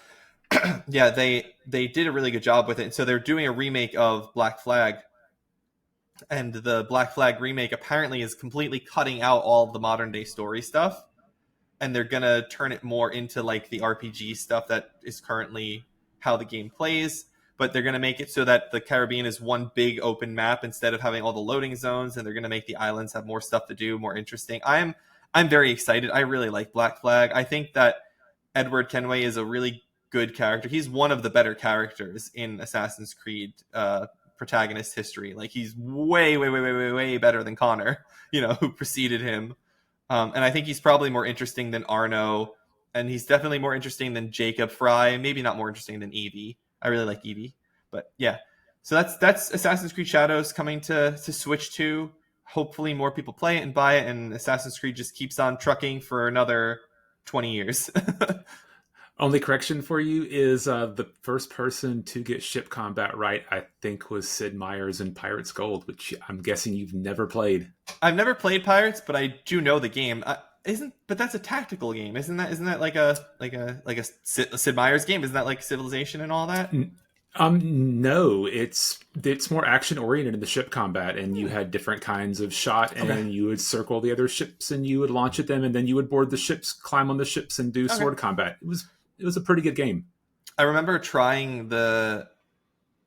yeah, they did a really good job with it. And so they're doing a remake of Black Flag, and the Black Flag remake apparently is completely cutting out all of the modern day story stuff, and they're gonna turn it more into like the RPG stuff that is currently how the game plays. But they're gonna make it so that the Caribbean is one big open map instead of having all the loading zones, and they're gonna make the islands have more stuff to do, more interesting. I'm very excited. I really like Black Flag. I think that Edward Kenway is a really good character. He's one of the better characters in Assassin's Creed protagonist history. Like he's way, way, way, way, way, way better than Connor, who preceded him. And I think he's probably more interesting than Arno, and he's definitely more interesting than Jacob Fry. Maybe not more interesting than Evie. I really like Evie, but yeah. So that's Assassin's Creed Shadows coming to Switch 2. Hopefully more people play it and buy it, and Assassin's Creed just keeps on trucking for another 20 years. Only correction for you is the first person to get ship combat right, I think, was Sid Meier's in Pirates Gold, which I'm guessing you've never played. I've never played Pirates, but I do know the game. But that's a tactical game, isn't that? Isn't that like a Sid Meier's game? Isn't that like Civilization and all that? No, it's more action oriented in the ship combat, and you had different kinds of shot, and you would circle the other ships, and you would launch at them, and then you would board the ships, climb on the ships, and do sword combat. It was a pretty good game. I remember trying the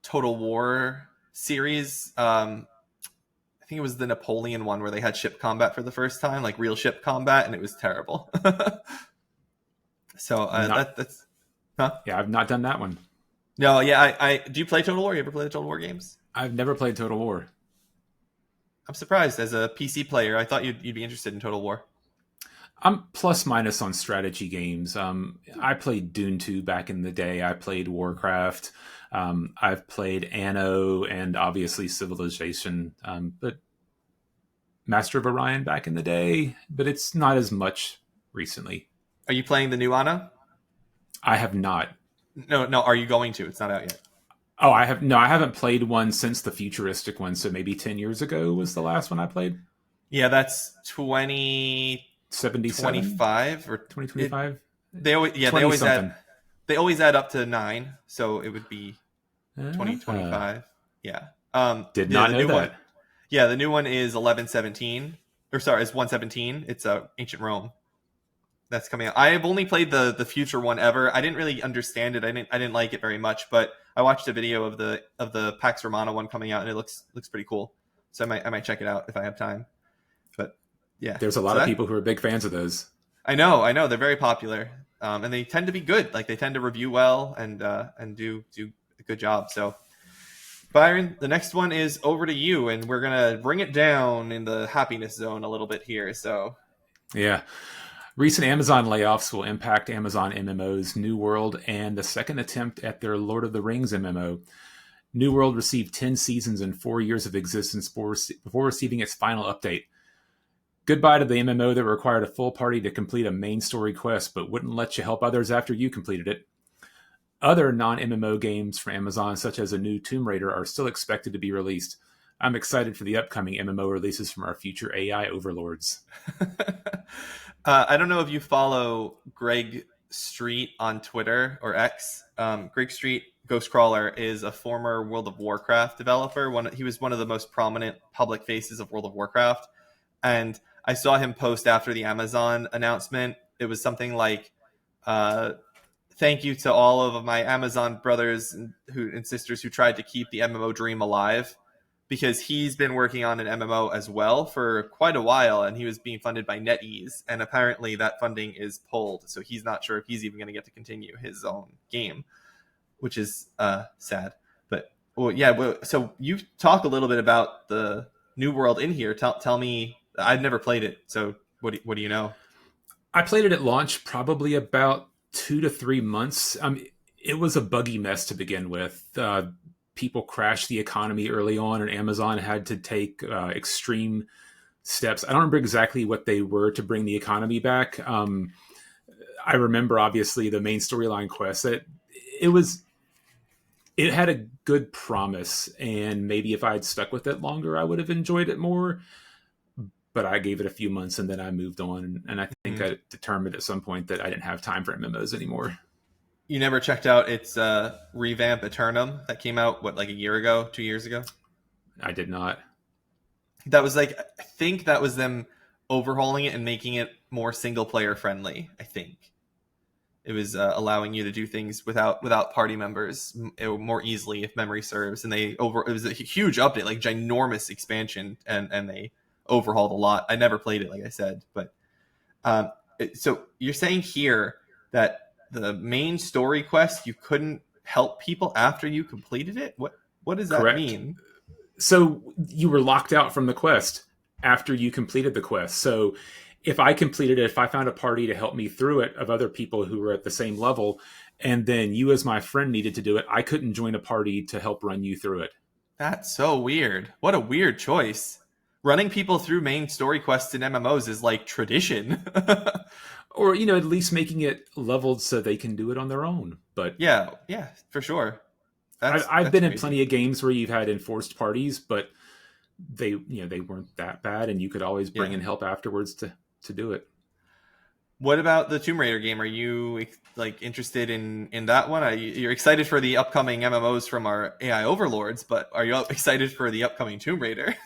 Total War series. I think it was the Napoleon one where they had ship combat for the first time, like real ship combat, and it was terrible. So that's huh? Yeah, I've not done that one. No, yeah. I do you play Total War? You ever play the Total War games? I've never played Total War. I'm surprised. As a PC player, I thought you'd be interested in Total War. I'm plus minus on strategy games. I played Dune 2 back in the day. I played Warcraft. I've played Anno and obviously Civilization, but Master of Orion back in the day, but it's not as much recently. Are you playing the new Anno? I have not. No. Are you going to? It's not out yet. Oh, I haven't played one since the futuristic one. So maybe 10 years ago was the last one I played. Yeah, that's 2025 or 2025. They always add up to 9, so it would be 2025. Yeah. Did not know that. One, yeah, the new one is 1117, or sorry, it's 117. It's Ancient Rome. That's coming out. I have only played the future one ever. I didn't really understand it. I didn't like it very much, but I watched a video of the Pax Romana one coming out, and it looks pretty cool. So I might check it out if I have time. But yeah, there's a lot of people who are big fans of those. I know. They're very popular, and they tend to be good. Like they tend to review well and do a good job. So, Byron, the next one is over to you, and we're gonna bring it down in the happiness zone a little bit here. So, yeah. Recent Amazon layoffs will impact Amazon MMOs New World and the second attempt at their Lord of the Rings MMO. New World received 10 seasons and 4 years of existence before receiving its final update. Goodbye to the MMO that required a full party to complete a main story quest, but wouldn't let you help others after you completed it. Other non-MMO games from Amazon, such as a new Tomb Raider, are still expected to be released. I'm excited for the upcoming MMO releases from our future AI overlords. I don't know if you follow Greg Street on Twitter or X. Greg Street, Ghostcrawler, is a former World of Warcraft developer. He was one of the most prominent public faces of World of Warcraft. And I saw him post after the Amazon announcement. It was something like, thank you to all of my Amazon brothers and sisters who tried to keep the MMO dream alive. Because he's been working on an MMO as well for quite a while, and he was being funded by NetEase, and apparently that funding is pulled, so he's not sure if he's even going to get to continue his own game, which is sad. But so you talk a little bit about the New World in here. Tell me, I've never played it, so what do you know? I played it at launch, probably about 2 to 3 months. It was a buggy mess to begin with. People crashed the economy early on, and Amazon had to take extreme steps. I don't remember exactly what they were to bring the economy back. I remember obviously the main storyline quest. It was it had a good promise, and maybe if I had stuck with it longer, I would have enjoyed it more. But I gave it a few months and then I moved on, and I think Mm. I determined at some point that I didn't have time for MMOs anymore. You never checked out its revamp Eternum that came out what, like a year ago, 2 years ago? I did not. That was like, I think that was them overhauling it and making it more single player friendly. I think it was allowing you to do things without party members more easily, if memory serves. And it was a huge update, like ginormous expansion, and they overhauled a lot. I never played it, like I said, but so you're saying here that the main story quest, you couldn't help people after you completed it? What does that Correct. mean? So you were locked out from the quest after you completed the quest. So if I completed it, if I found a party to help me through it of other people who were at the same level, and then you as my friend needed to do it, I couldn't join a party to help run you through it. That's so weird. What a weird choice. Running people through main story quests in MMOs is like tradition. Or, at least making it leveled so they can do it on their own. But Yeah, yeah, for sure. I've That's been in crazy. plenty of games where you've had enforced parties, but they weren't that bad, and you could always bring Yeah. in help afterwards to do it. What about the Tomb Raider game? Are you like interested in that one? You're excited for the upcoming MMOs from our AI overlords, but are you excited for the upcoming Tomb Raider?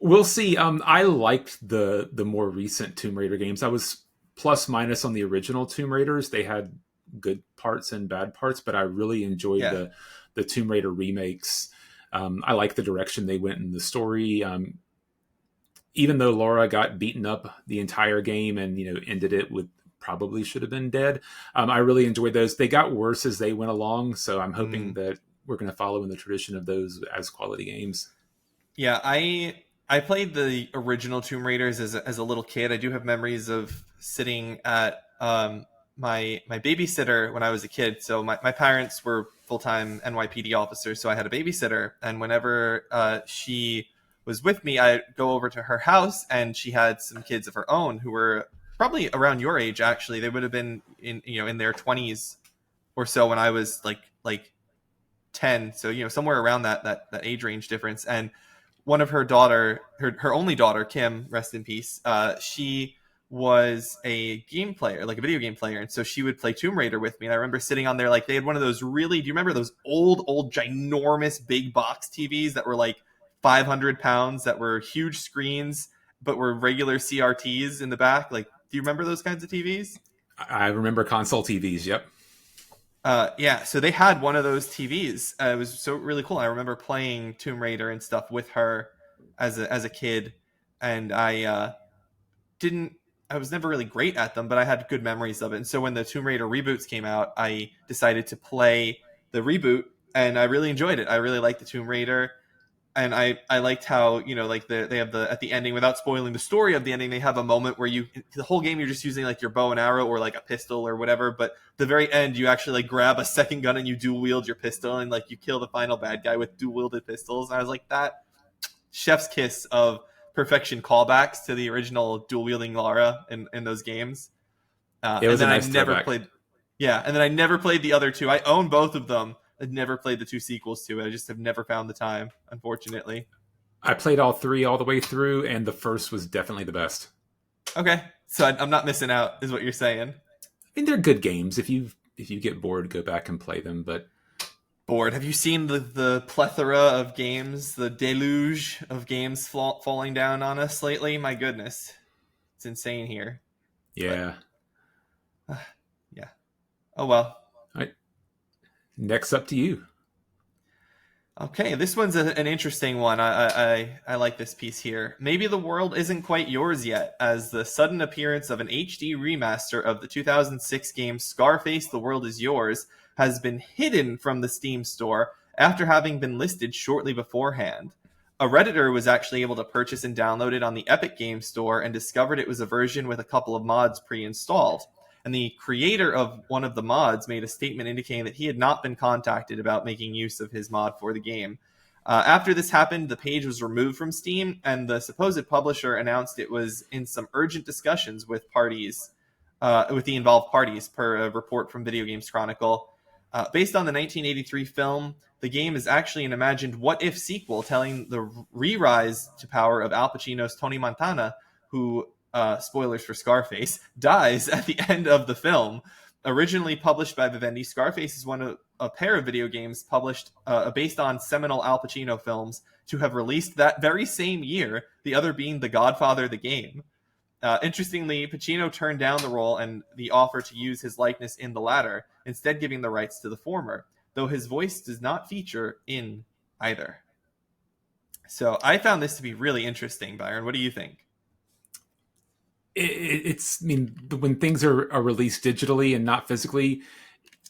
We'll see. I liked the more recent Tomb Raider games. I was plus minus on the original Tomb Raiders. They had good parts and bad parts, but I really enjoyed Yeah. the Tomb Raider remakes. I like the direction they went in the story. Even though Laura got beaten up the entire game and ended it with probably should have been dead, I really enjoyed those. They got worse as they went along, so I'm hoping Mm. that we're going to follow in the tradition of those as quality games. Yeah, I played the original Tomb Raiders as a little kid. I do have memories of sitting at my babysitter when I was a kid. So my parents were full time NYPD officers, so I had a babysitter. And whenever she was with me, I'd go over to her house, and she had some kids of her own who were probably around your age. Actually, they would have been in their 20s or so when I was like 10. So somewhere around that age range difference. And one of her only daughter, Kim, rest in peace, she was a game player, like a video game player. And so she would play Tomb Raider with me. And I remember sitting on there, like they had one of those do you remember those old, ginormous big box TVs that were like 500 pounds, that were huge screens, but were regular CRTs in the back? Like, do you remember those kinds of TVs? I remember console TVs. Yep. Yeah, so they had one of those TVs. It was so really cool. I remember playing Tomb Raider and stuff with her as a kid, and didn't. I was never really great at them, but I had good memories of it. And so when the Tomb Raider reboots came out, I decided to play the reboot, and I really enjoyed it. I really liked the Tomb Raider, and I liked how like they have the at the ending, without spoiling the story of the ending, they have a moment where the whole game you're just using like your bow and arrow or like a pistol or whatever, but the very end you actually like grab a second gun and you dual wield your pistol, and like you kill the final bad guy with dual wielded pistols. And I was like, that chef's kiss of perfection callbacks to the original dual wielding Lara in those games. It And was a then I nice never throwback. played. Yeah, and then I never played the other two. I own both of them. I've never played the two sequels to it. I just have never found the time, unfortunately. I played all three all the way through, and the first was definitely the best. Okay, so I'm not missing out, is what you're saying. I mean, they're good games. If you get bored, go back and play them. But Bored. Have you seen the plethora of games, the deluge of games falling down on us lately? My goodness, it's insane here. But yeah. yeah. Oh well. All right. Next up to you. Okay, this one's an interesting one. I like this piece here. Maybe the world isn't quite yours yet, as the sudden appearance of an HD remaster of the 2006 game Scarface: The World Is Yours has been hidden from the Steam store after having been listed shortly beforehand. A Redditor was actually able to purchase and download it on the Epic Games Store and discovered it was a version with a couple of mods pre-installed. And the creator of one of the mods made a statement indicating that he had not been contacted about making use of his mod for the game. After this happened, the page was removed from Steam, and the supposed publisher announced it was in some urgent discussions with with the involved parties, per a report from Video Games Chronicle. Based on the 1983 film, the game is actually an imagined what-if sequel telling the re-rise to power of Al Pacino's Tony Montana, who, spoilers for Scarface, dies at the end of the film. Originally published by Vivendi, Scarface is one of a pair of video games published based on seminal Al Pacino films to have released that very same year, the other being The Godfather, the game. Interestingly, Pacino turned down the role and the offer to use his likeness in the latter, instead giving the rights to the former, though his voice does not feature in either. So I found this to be really interesting, Byron. What do you think? It's, I mean, when things are released digitally and not physically,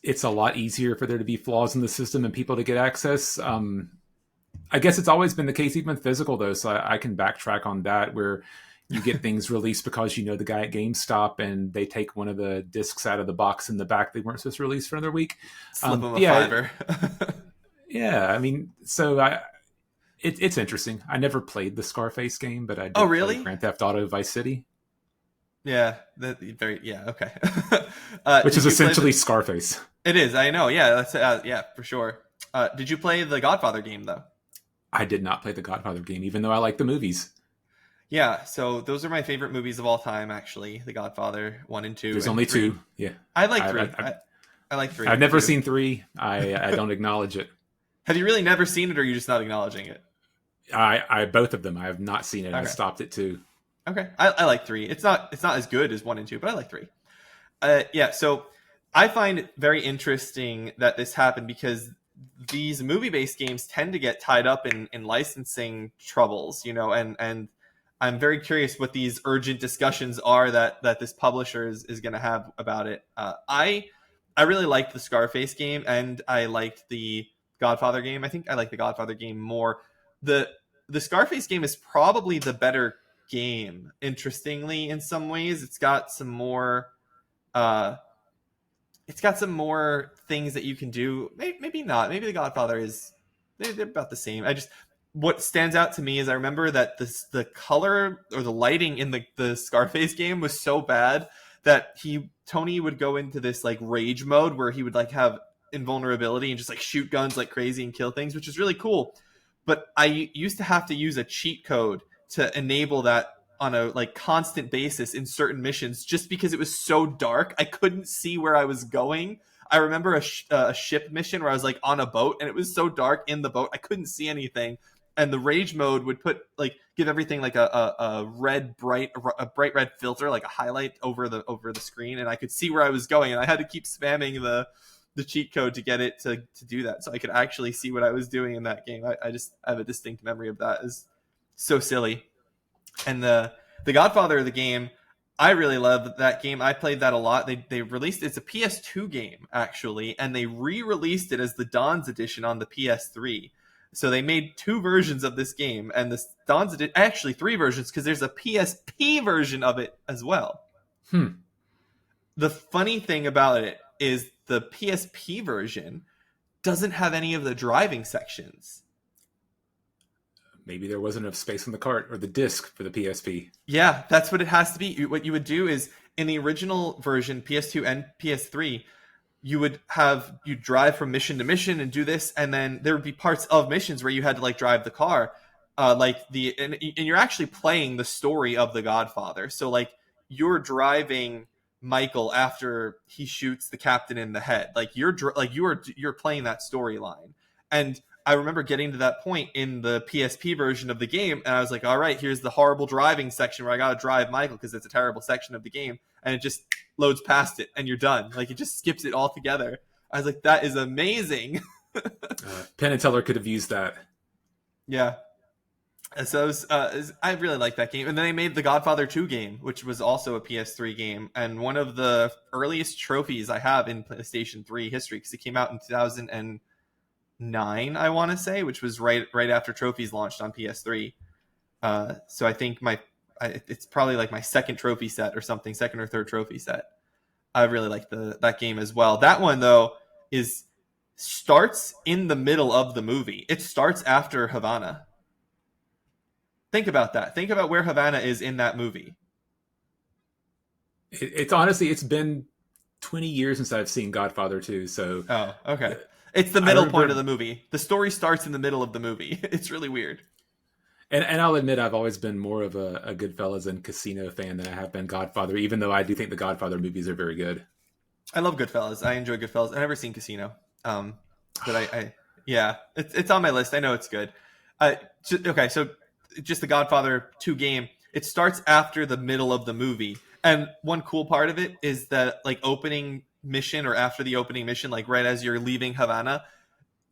it's a lot easier for there to be flaws in the system and people to get access. I guess it's always been the case, even physical, though, so I can backtrack on that, where you get things released because you know the guy at GameStop and they take one of the discs out of the box in the back they weren't supposed to release for another week. Slip them a fiver. Yeah, I mean, so it's interesting. I never played the Scarface game, but I did really? play Grand Theft Auto Vice City. Yeah, okay. Which is essentially Scarface. It is, I know. Yeah, that's yeah, for sure. Did you play the Godfather game though? I did not play the Godfather game, even though I like the movies. Yeah, so those are my favorite movies of all time. Actually, The Godfather 1 and 2. There's and only 3. 2. Yeah, I like 3. I like 3. I've never seen 3. I don't acknowledge it. Have you really never seen it, or are you just not acknowledging it? I both of them. I have not seen it. Okay. I stopped at 2. Okay, I like 3. It's not as good as 1 and 2, but I like 3. Yeah, so I find it very interesting that this happened because these movie-based games tend to get tied up in licensing troubles, you know, and I'm very curious what these urgent discussions are that this publisher is going to have about it. I really liked the Scarface game, and I liked the Godfather game. I think I like the Godfather game more. The Scarface game is probably the better game, interestingly, in some ways. It's got some more things that you can do. Maybe not. Maybe the Godfather is, they're about the same. What stands out to me is I remember that the color or the lighting in the Scarface game was so bad that Tony would go into this like rage mode where he would like have invulnerability and just like shoot guns like crazy and kill things, which is really cool. But I used to have to use a cheat code to enable that on a like constant basis in certain missions, just because it was so dark. I couldn't see where I was going. I remember a ship mission where I was like on a boat and it was so dark in the boat I couldn't see anything. And the rage mode would give everything like a bright red filter, like a highlight over the screen, and I could see where I was going. And I had to keep spamming the cheat code to get it to do that, so I could actually see what I was doing in that game. I just have a distinct memory of that. It's so silly. And the Godfather, the game, I really love that game. I played that a lot. They released it's a PS2 game actually, and they re-released it as the Don's edition on the PS3. So they made 2 versions of this game, and the Don's edition, actually 3 versions, because there's a PSP version of it as well. The funny thing about it is the PSP version doesn't have any of the driving sections. Maybe there wasn't enough space on the cart or the disc for the PSP. Yeah, that's what it has to be. What you would do is, in the original version, PS2 and PS3, you drive from mission to mission and do this, and then there would be parts of missions where you had to like drive the car, and you're actually playing the story of the Godfather. So like you're driving Michael after he shoots the captain in the head. Like you're playing that storyline. And I remember getting to that point in the PSP version of the game, and I was like, all right, here's the horrible driving section where I got to drive Michael because it's a terrible section of the game. And it just loads past it, and you're done. Like, it just skips it all together. I was like, that is amazing. Penn and Teller could have used that. Yeah. And so I really like that game. And then they made the Godfather 2 game, which was also a PS3 game. And one of the earliest trophies I have in PlayStation 3 history, because it came out in 2009, I want to say, which was right after trophies launched on PS3. So I think it's probably like my second trophy set or something, second or third trophy set. I really like that game as well. That one though is starts in the middle of the movie. It starts after Havana. Think about that. Think about where Havana is in that movie. It's honestly, it's been 20 years since I've seen Godfather 2, so Oh, okay. It's the I middle point of remember. the movie. The story starts in the middle of the movie. It's really weird. And I'll admit, I've always been more of a Goodfellas and Casino fan than I have been Godfather, even though I do think the Godfather movies are very good. I love Goodfellas. I enjoy Goodfellas. I've never seen Casino. But I yeah, it's on my list. I know it's good. Okay, so just the Godfather 2 game. It starts after the middle of the movie, and one cool part of it is that like opening mission or after the opening mission, like right as you're leaving Havana,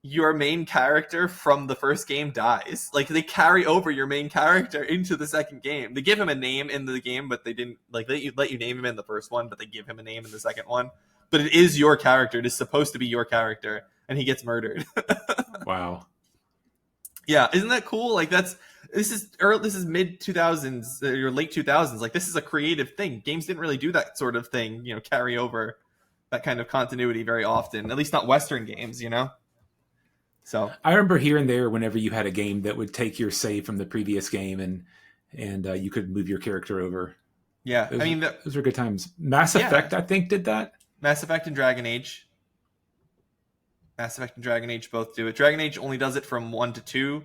your main character from the first game dies. Like they carry over your main character into the second game. They give him a name in the game, but they didn't like let you name him in the first one, but they give him a name in the second one. But it is your character. It is supposed to be your character, and he gets murdered. Wow. Yeah, isn't that cool? Like this is mid 2000s or late 2000s. Like this is a creative thing. Games didn't really do that sort of thing, carry over that kind of continuity very often. At least not Western games. So I remember here and there whenever you had a game that would take your save from the previous game and you could move your character over. yeah, I Those, mean, those were good times. Mass yeah, Effect, I think, did that. Mass Effect and Dragon Age. Mass Effect and Dragon Age both do it. Dragon Age only does it from 1 to 2.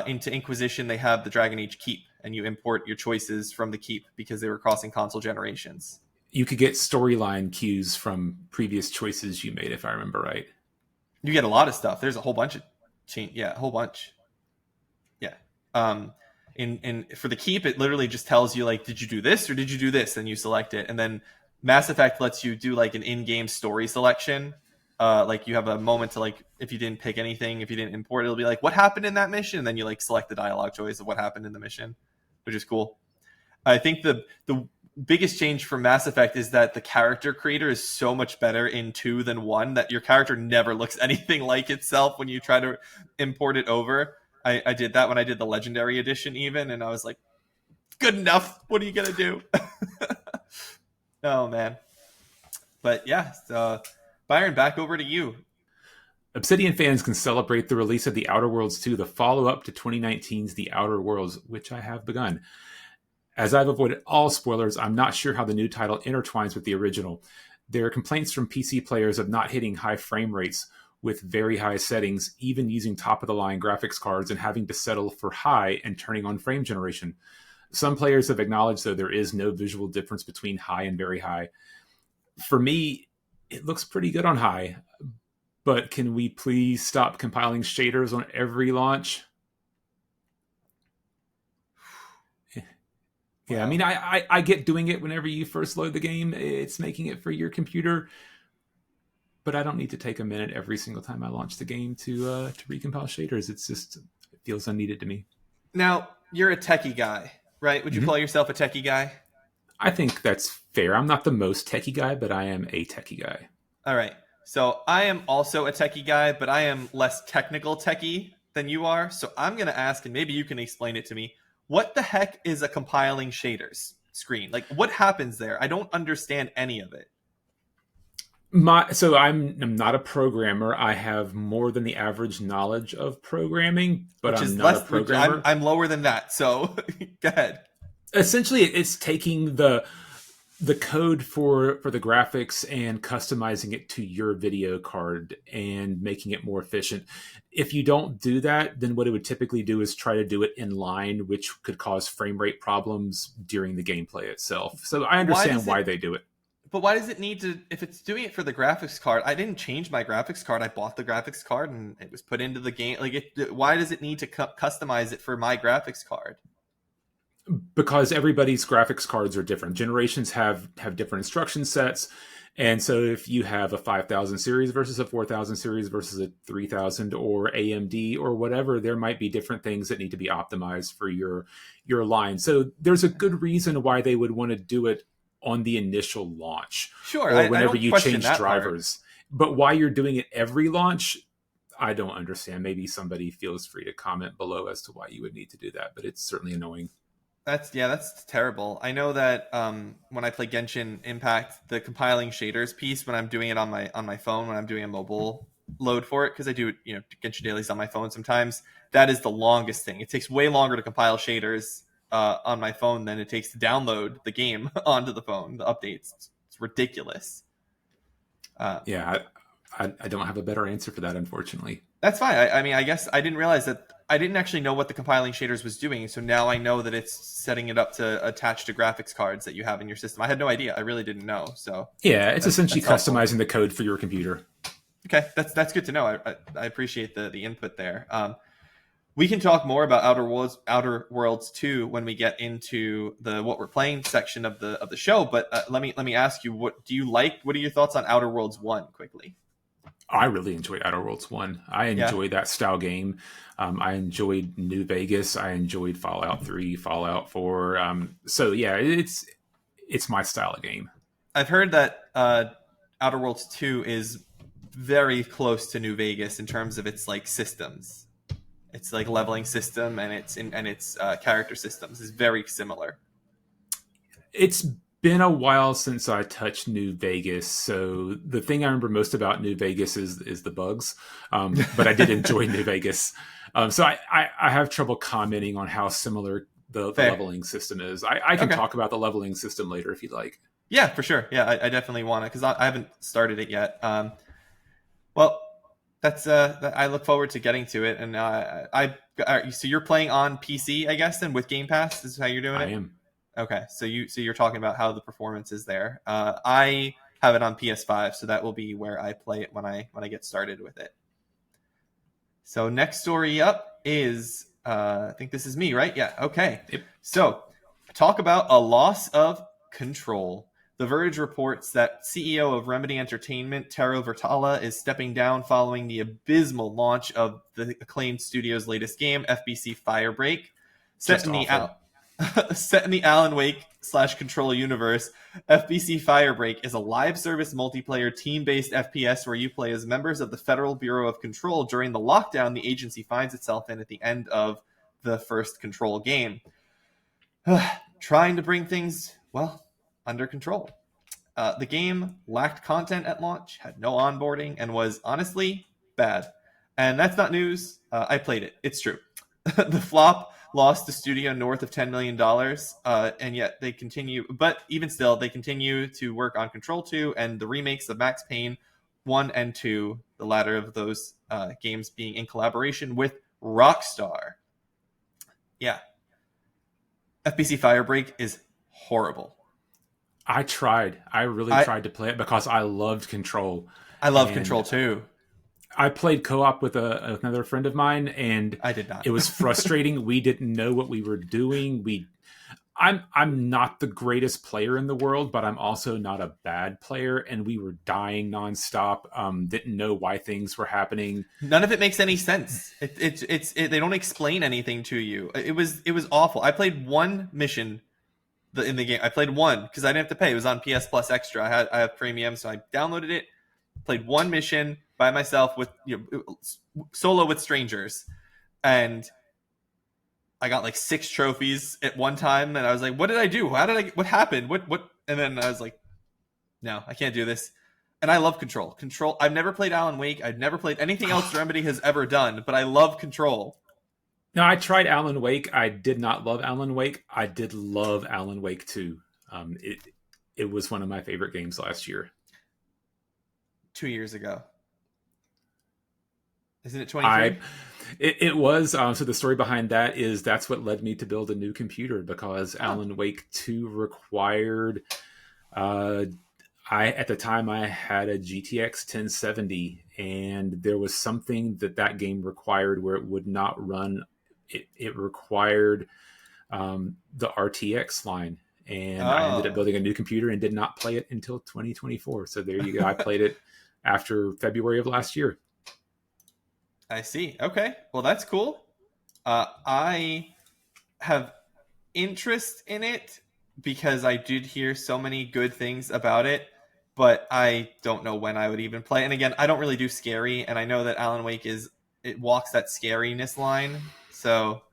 Into Inquisition, they have the Dragon Age Keep, and you import your choices from the Keep because they were crossing console generations. You could get storyline cues from previous choices you made, if I remember right. You get a lot of stuff. There's a whole bunch of a whole bunch. Yeah. In for the Keep, it literally just tells you like, did you do this or did you do this? And you select it, and then Mass Effect lets you do like an in-game story selection. Like you have a moment to like, if you didn't pick anything, if you didn't import, it'll be like, what happened in that mission? And then you like select the dialogue choice of what happened in the mission, which is cool. I think the biggest change for Mass Effect is that the character creator is so much better in 2 than 1 that your character never looks anything like itself when you try to import it over. I did that when I did the Legendary Edition even, and I was like, good enough. What are you going to do? Oh, man. But yeah, so Byron, back over to you. Obsidian fans can celebrate the release of The Outer Worlds 2, the follow-up to 2019's The Outer Worlds, which I have begun. As I've avoided all spoilers, I'm not sure how the new title intertwines with the original. There are complaints from PC players of not hitting high frame rates with very high settings, even using top-of-the-line graphics cards and having to settle for high and turning on frame generation. Some players have acknowledged, though, there is no visual difference between high and very high. For me, it looks pretty good on high, but can we please stop compiling shaders on every launch? Yeah, I mean, I get doing it whenever you first load the game. It's making it for your computer, but I don't need to take a minute every single time I launch the game to recompile shaders. It feels unneeded to me. Now, you're a techie guy, right? Would you call yourself a techie guy? I think that's fair. I'm not the most techie guy, but I am a techie guy. All right. So I am also a techie guy, but I am less technical techie than you are. So I'm going to ask, and maybe you can explain it to me. What the heck is a compiling shaders screen? Like, what happens there? I don't understand any of it. So I'm not a programmer. I have more than the average knowledge of programming, but Which I'm is not less. a programmer. I'm lower than that. So go ahead. Essentially, it's taking the code for the graphics and customizing it to your video card and making it more efficient. If you don't do that, then what it would typically do is try to do it in line, which could cause frame rate problems during the gameplay itself. So I understand why they do it. But why does it need to, if it's doing it for the graphics card? I didn't change my graphics card. I bought the graphics card and it was put into the game. Like, why does it need to customize it for my graphics card? Because everybody's graphics cards are different. Generations have different instruction sets. And so if you have a 5000 series versus a 4000 series versus a 3000 or AMD or whatever, there might be different things that need to be optimized for your line. So there's a good reason why they would want to do it on the initial launch. Sure. Or whenever I don't you question change drivers. Part. But why you're doing it every launch, I don't understand. Maybe somebody feels free to comment below as to why you would need to do that, but it's certainly annoying. That's terrible. I know that when I play Genshin Impact, the compiling shaders piece, when I'm doing it on my phone, when I'm doing a mobile load for it, because I do, Genshin dailies on my phone sometimes, that is the longest thing. It takes way longer to compile shaders on my phone than it takes to download the game onto the phone, the updates. It's ridiculous. Yeah, I don't have a better answer for that, unfortunately. That's fine. I mean, I guess I didn't realize that. I didn't actually know what the compiling shaders was doing, so now I know that it's setting it up to attach to graphics cards that you have in your system. I had no idea. I really didn't know. So Yeah, it's essentially that's helpful. customizing the code for your computer. Okay, that's good to know. I appreciate the input there. We can talk more about Outer Worlds 2 when we get into the what we're playing section of the show. But let me ask you, what do you like? What are your thoughts on Outer Worlds 1 quickly? I really enjoyed Outer Worlds 1. I Yeah, enjoyed that style game. I enjoyed New Vegas. I enjoyed Fallout 3, Fallout 4. So yeah, it's my style of game. I've heard that Outer Worlds 2 is very close to New Vegas in terms of its like systems. Its like leveling system and its character systems is very similar. It's been a while since I touched New Vegas, so the thing I remember most about New Vegas is the bugs. But I did enjoy New Vegas, so I have trouble commenting on how similar the Fair. leveling system is. I can Okay. talk about the leveling system later if you'd like. Yeah, for sure. Yeah, I definitely want to, because I haven't started it yet. Well, that's I look forward to getting to it. And so you're playing on PC, I guess, then with Game Pass. This is how you're doing I it. am. Okay, so you're talking about how the performance is there. I have it on PS5, so that will be where I play it when I get started with it. So next story up is I think this is me, right? Yeah. Okay. Yep. So talk about a loss of control. The Verge reports that CEO of Remedy Entertainment, Taro Vertala, is stepping down following the abysmal launch of the acclaimed studio's latest game, FBC Firebreak. Set Just in the awful. Set in the Alan Wake / Control universe, FBC Firebreak is a live service multiplayer team-based FPS where you play as members of the Federal Bureau of Control during the lockdown the agency finds itself in at the end of the first Control game. Trying to bring things, well, under control. The game lacked content at launch, had no onboarding, and was honestly bad. And that's not news. I played it. It's true. The flop lost the studio north of $10 million, and yet they continue. But even still, they continue to work on Control 2 and the remakes of Max Payne 1 and 2, the latter of those games being in collaboration with Rockstar. Yeah. FBC Firebreak is horrible. I tried. I really I tried to play it because I loved Control, I love and Control 2. I played co-op with another friend of mine, and I did not. it was frustrating. We didn't know what we were doing. I'm not the greatest player in the world, but I'm also not a bad player, and we were dying nonstop. Didn't know why things were happening. None of it makes any sense. They don't explain anything to you. It was awful. I played one mission in the game. I played one because I didn't have to pay. It was on PS Plus Extra. I have premium, so I downloaded it. Played one mission by myself with solo with strangers, and I got like 6 trophies at one time. And I was like, "What did I do? What happened? What?" And then I was like, "No, I can't do this." And I love Control. Control. I've never played Alan Wake. I've never played anything else Remedy has ever done, but I love Control. Now, I tried Alan Wake. I did not love Alan Wake. I did love Alan Wake 2. It was one of my favorite games last year. 2 years ago, isn't it I 23? it was so the story behind that is that's what led me to build a new computer because Oh, Alan Wake 2 required I at the time I had a GTX 1070 and there was something that game required where it would not run. It required the RTX line, and I ended up oh. building a new computer and did not play it until 2024. So there you go. I played it after February of last year. I see. Okay. Well, that's cool. I have interest in it because I did hear so many good things about it, but I don't know when I would even play. And again, I don't really do scary, and I know that Alan Wake it walks that scariness line. So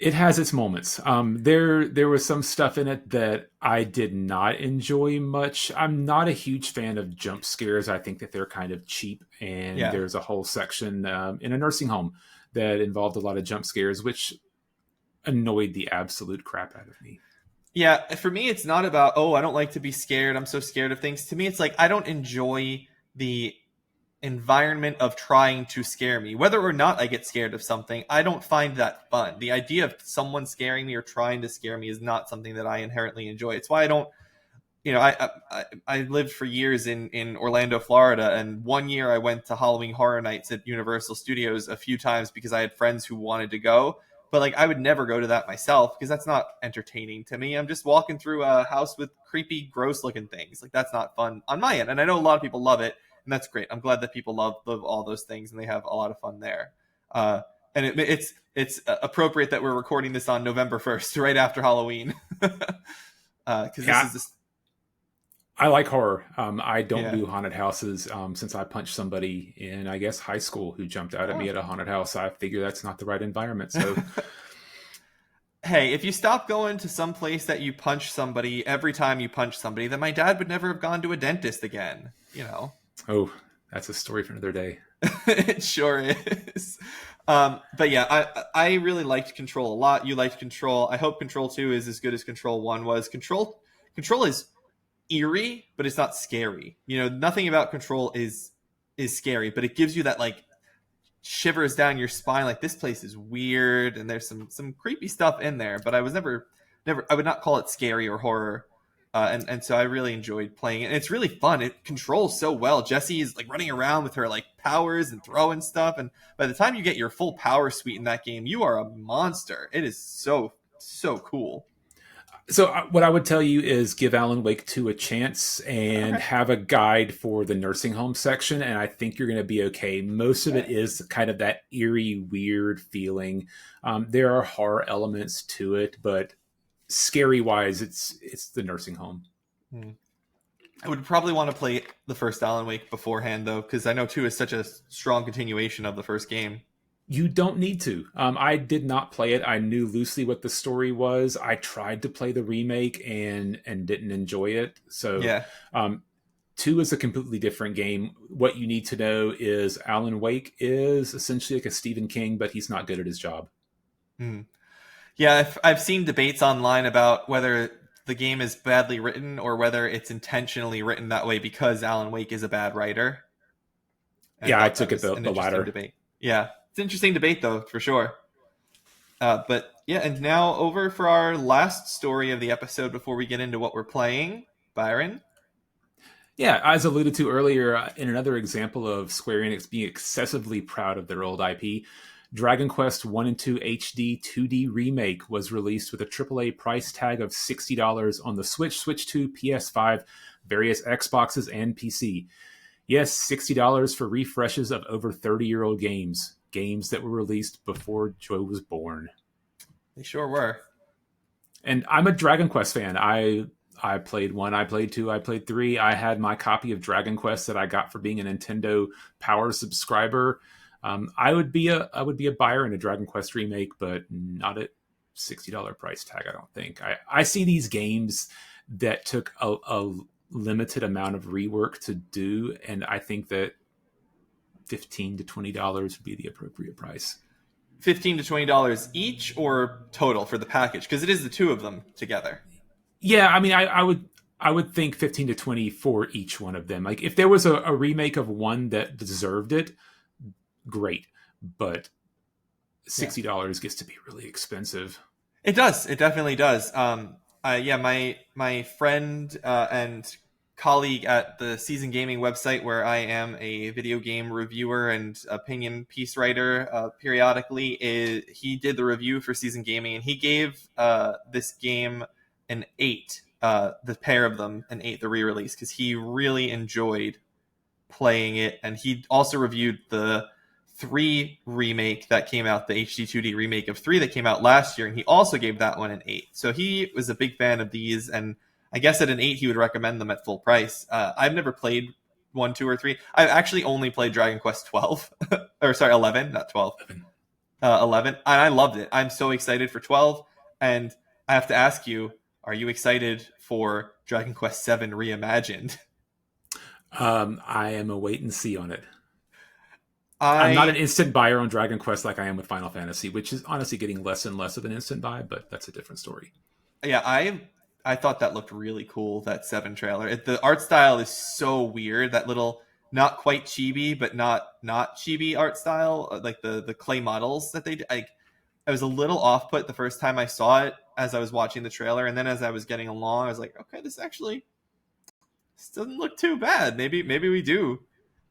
It has its moments. There was some stuff in it that I did not enjoy much. I'm not a huge fan of jump scares. I think that they're kind of cheap, and Yeah. there's a whole section in a nursing home that involved a lot of jump scares, which annoyed the absolute crap out of me. Yeah, for me, it's not about, oh, I don't like to be scared. I'm so scared of things. To me, it's like I don't enjoy the environment of trying to scare me. Whether or not I get scared of something, I don't find that fun. The idea of someone scaring me or trying to scare me is not something that I inherently enjoy. It's why I don't, I lived for years in Orlando, Florida, and one year I went to Halloween Horror Nights at Universal Studios a few times because I had friends who wanted to go. But like I would never go to that myself because that's not entertaining to me. I'm just walking through a house with creepy, gross looking things. Like that's not fun on my end. And I know a lot of people love it, and that's great. I'm glad that people love all those things and they have a lot of fun there. Uh, and it's appropriate that we're recording this on November 1st, right after Halloween, because this Yeah, is this. I like horror. I don't Yeah. do haunted houses since I punched somebody in, I guess, high school who jumped out at me Oh. at a haunted house. I figure that's not the right environment. So, Hey, if you stop going to some place that you punch somebody every time you punch somebody, then my dad would never have gone to a dentist again. You know, oh, that's a story for another day. it sure is. But yeah, I really liked Control a lot. You liked Control. I hope Control 2 is as good as Control 1 was. Control is eerie, but it's not scary. You know, nothing about Control is scary, but it gives you that like shivers down your spine. Like this place is weird, and there's some creepy stuff in there. But I was never I would not call it scary or horror. And so I really enjoyed playing it. And it's really fun. It controls so well. Jessie is like running around with her like powers and throwing stuff. And by the time you get your full power suite in that game, you are a monster. It is so cool. So, what I would tell you is give Alan Wake 2 a chance and Okay. have a guide for the nursing home section, and I think you're going to be okay. Most of it Okay. is kind of that eerie, weird feeling. There are horror elements to it, but scary wise, it's the nursing home. Hmm. I would probably want to play the first Alan Wake beforehand, though, because I know 2 is such a strong continuation of the first game. You don't need to. I did not play it. I knew loosely what the story was. I tried to play the remake and didn't enjoy it. So, Yeah. um, two is a completely different game. What you need to know is Alan Wake is essentially like a Stephen King, but he's not good at his job. Hmm. Yeah, I've seen debates online about whether the game is badly written or whether it's intentionally written that way because Alan Wake is a bad writer. I Yeah, I thought that took it was an the interesting latter. debate. Yeah, it's an interesting debate, though, for sure. But yeah, and now over for our last story of the episode before we get into what we're playing. Byron? Yeah, as alluded to earlier, in another example of Square Enix being excessively proud of their old IP, Dragon Quest 1 and 2 HD 2D Remake was released with a AAA price tag of $60 on the Switch, Switch 2, PS5, various Xboxes, and PC. Yes, $60 for refreshes of over 30-year-old games, games that were released before Joe was born. They sure were. And I'm a Dragon Quest fan. I played 1, I played 2, I played 3. I had my copy of Dragon Quest that I got for being a Nintendo Power subscriber. I would be a buyer in a Dragon Quest remake, but not at $60 price tag. I don't think. I see these games that took a limited amount of rework to do, and I think that $15 to $20 would be the appropriate price. $15 to $20 each or total for the package? Because it is the two of them together. Yeah, I mean, I would think 15 to 20 for each one of them. Like if there was a remake of one that deserved it, great. But Yeah. $60 gets to be really expensive. It does. It definitely does. Yeah, my friend and colleague at the Season Gaming website, where I am a video game reviewer and opinion piece writer periodically, he did the review for Season Gaming, and he gave this game an 8. The pair of them an 8, the re-release, because he really enjoyed playing it, and he also reviewed the 3 remake that came out, the HD 2D remake of 3 that came out last year, and he also gave that one an 8. So he was a big fan of these, and I guess at an 8 he would recommend them at full price. I've never played 1, 2, or 3. I've actually only played Dragon Quest 12, or sorry, 11, not 12. 11, and I loved it. I'm so excited for 12, and I have to ask you, are you excited for Dragon Quest VII Reimagined? I am a wait and see on it. I'm not an I instant buyer on Dragon Quest like I am with Final Fantasy, which is honestly getting less and less of an instant buy, but that's a different story. yeah, I thought that looked really cool, that 7 trailer. The art style is so weird. That little not quite chibi, but not chibi art style, like the clay models that they did. I was a little off put the first time I saw it as I was watching the trailer, and then as I was getting along, I was like, okay, this doesn't look too bad. Maybe we do.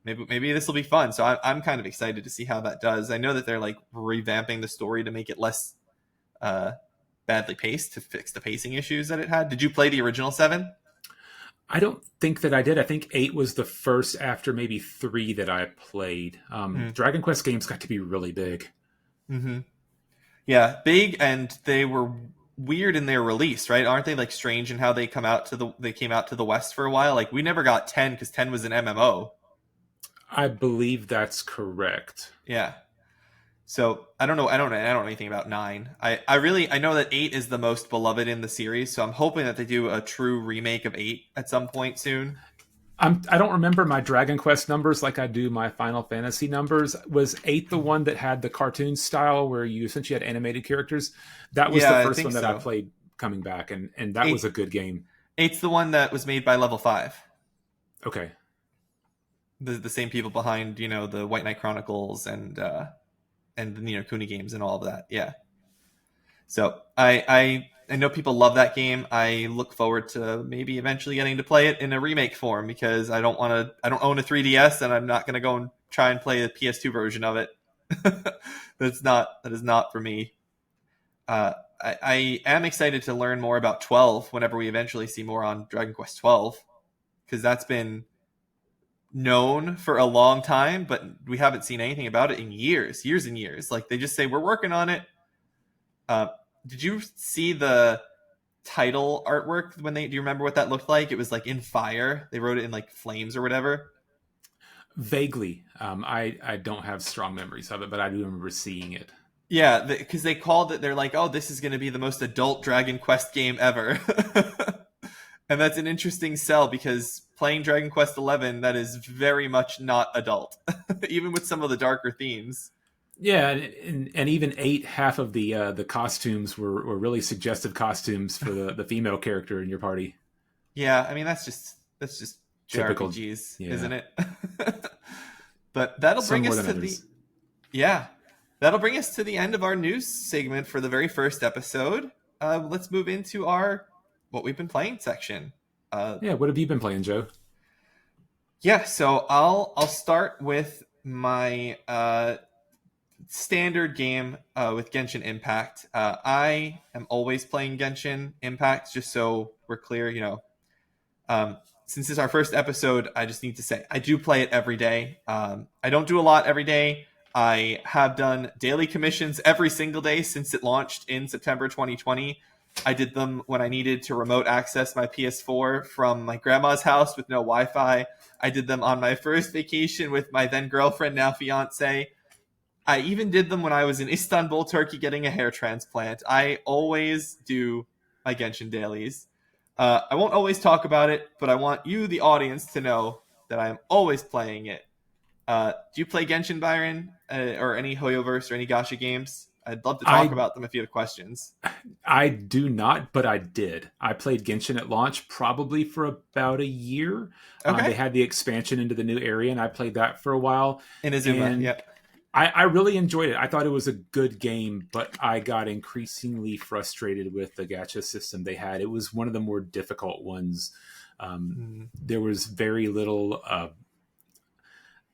Maybe this will be fun. So I'm kind of excited to see how that does. I know that they're like revamping the story to make it less uh, badly paced, to fix the pacing issues that it had. Did you play the original 7? I don't think that I did. I think 8 was the first after maybe 3 that I played. Mm-hmm. Dragon Quest games got to be really big. Mm-hmm. Yeah, big, and they were weird in their release, right? Aren't they like strange in how they came out to the West for a while? Like we never got 10 because 10 was an MMO. I believe that's correct. Yeah. So I don't know. I don't know anything about 9. I know that 8 is the most beloved in the series. So I'm hoping that they do a true remake of 8 at some point soon. I don't remember my Dragon Quest numbers like I do my Final Fantasy numbers. Was 8 the one that had the cartoon style where you essentially had animated characters? That was Yeah, the I first think one that so. I played coming back, and that 8, was a good game. 8's the one that was made by Level 5. Okay. The same people behind, the White Knight Chronicles and the Ni no Kuni games and all of that. Yeah. So I know people love that game. I look forward to maybe eventually getting to play it in a remake form because I don't own a 3DS, and I'm not going to go and try and play the PS2 version of it. That is not for me. I am excited to learn more about 12 whenever we eventually see more on Dragon Quest 12, because that's been known for a long time, but we haven't seen anything about it in years and years. Like they just say we're working on it. Uh, did you see the title artwork do you remember what that looked like? It was like in fire. They wrote it in like flames or whatever. Vaguely. I don't have strong memories of it, but I do remember seeing it. Yeah, because they called it. They're like, oh, this is going to be the most adult Dragon Quest game ever. And that's an interesting sell because playing Dragon Quest 11, that is very much not adult, even with some of the darker themes. Yeah, and even 8, half of the costumes were really suggestive costumes for the female character in your party. Yeah, I mean that's just Typical, JRPGs, yeah. isn't it? But that'll Some bring more us than to others. yeah, that'll bring us to the end of our news segment for the very first episode. Let's move into our what we've been playing section. Yeah, what have you been playing, Joe? Yeah, so I'll start with my standard game with Genshin Impact. I am always playing Genshin Impact, just so we're clear. Since it's our first episode, I just need to say I do play it every day. I don't do a lot every day. I have done daily commissions every single day since it launched in September 2020. I did them when I needed to remote access my PS4 from my grandma's house with no Wi-Fi. I did them on my first vacation with my then girlfriend, now fiance. I even did them when I was in Istanbul, Turkey, getting a hair transplant. I always do my Genshin dailies. I won't always talk about it, but I want you, the audience, to know that I am always playing it. Do you play Genshin, Byron, or any Hoyoverse or any Gacha games? I'd love to talk I about them if you have questions. I do not, but I did. I played Genshin at launch probably for about a year. They Okay. had the expansion into the new area, and I played that for a while. Inazuma, And yep. I really enjoyed it. I thought it was a good game, but I got increasingly frustrated with the gacha system they had. It was one of the more difficult ones. There was very little,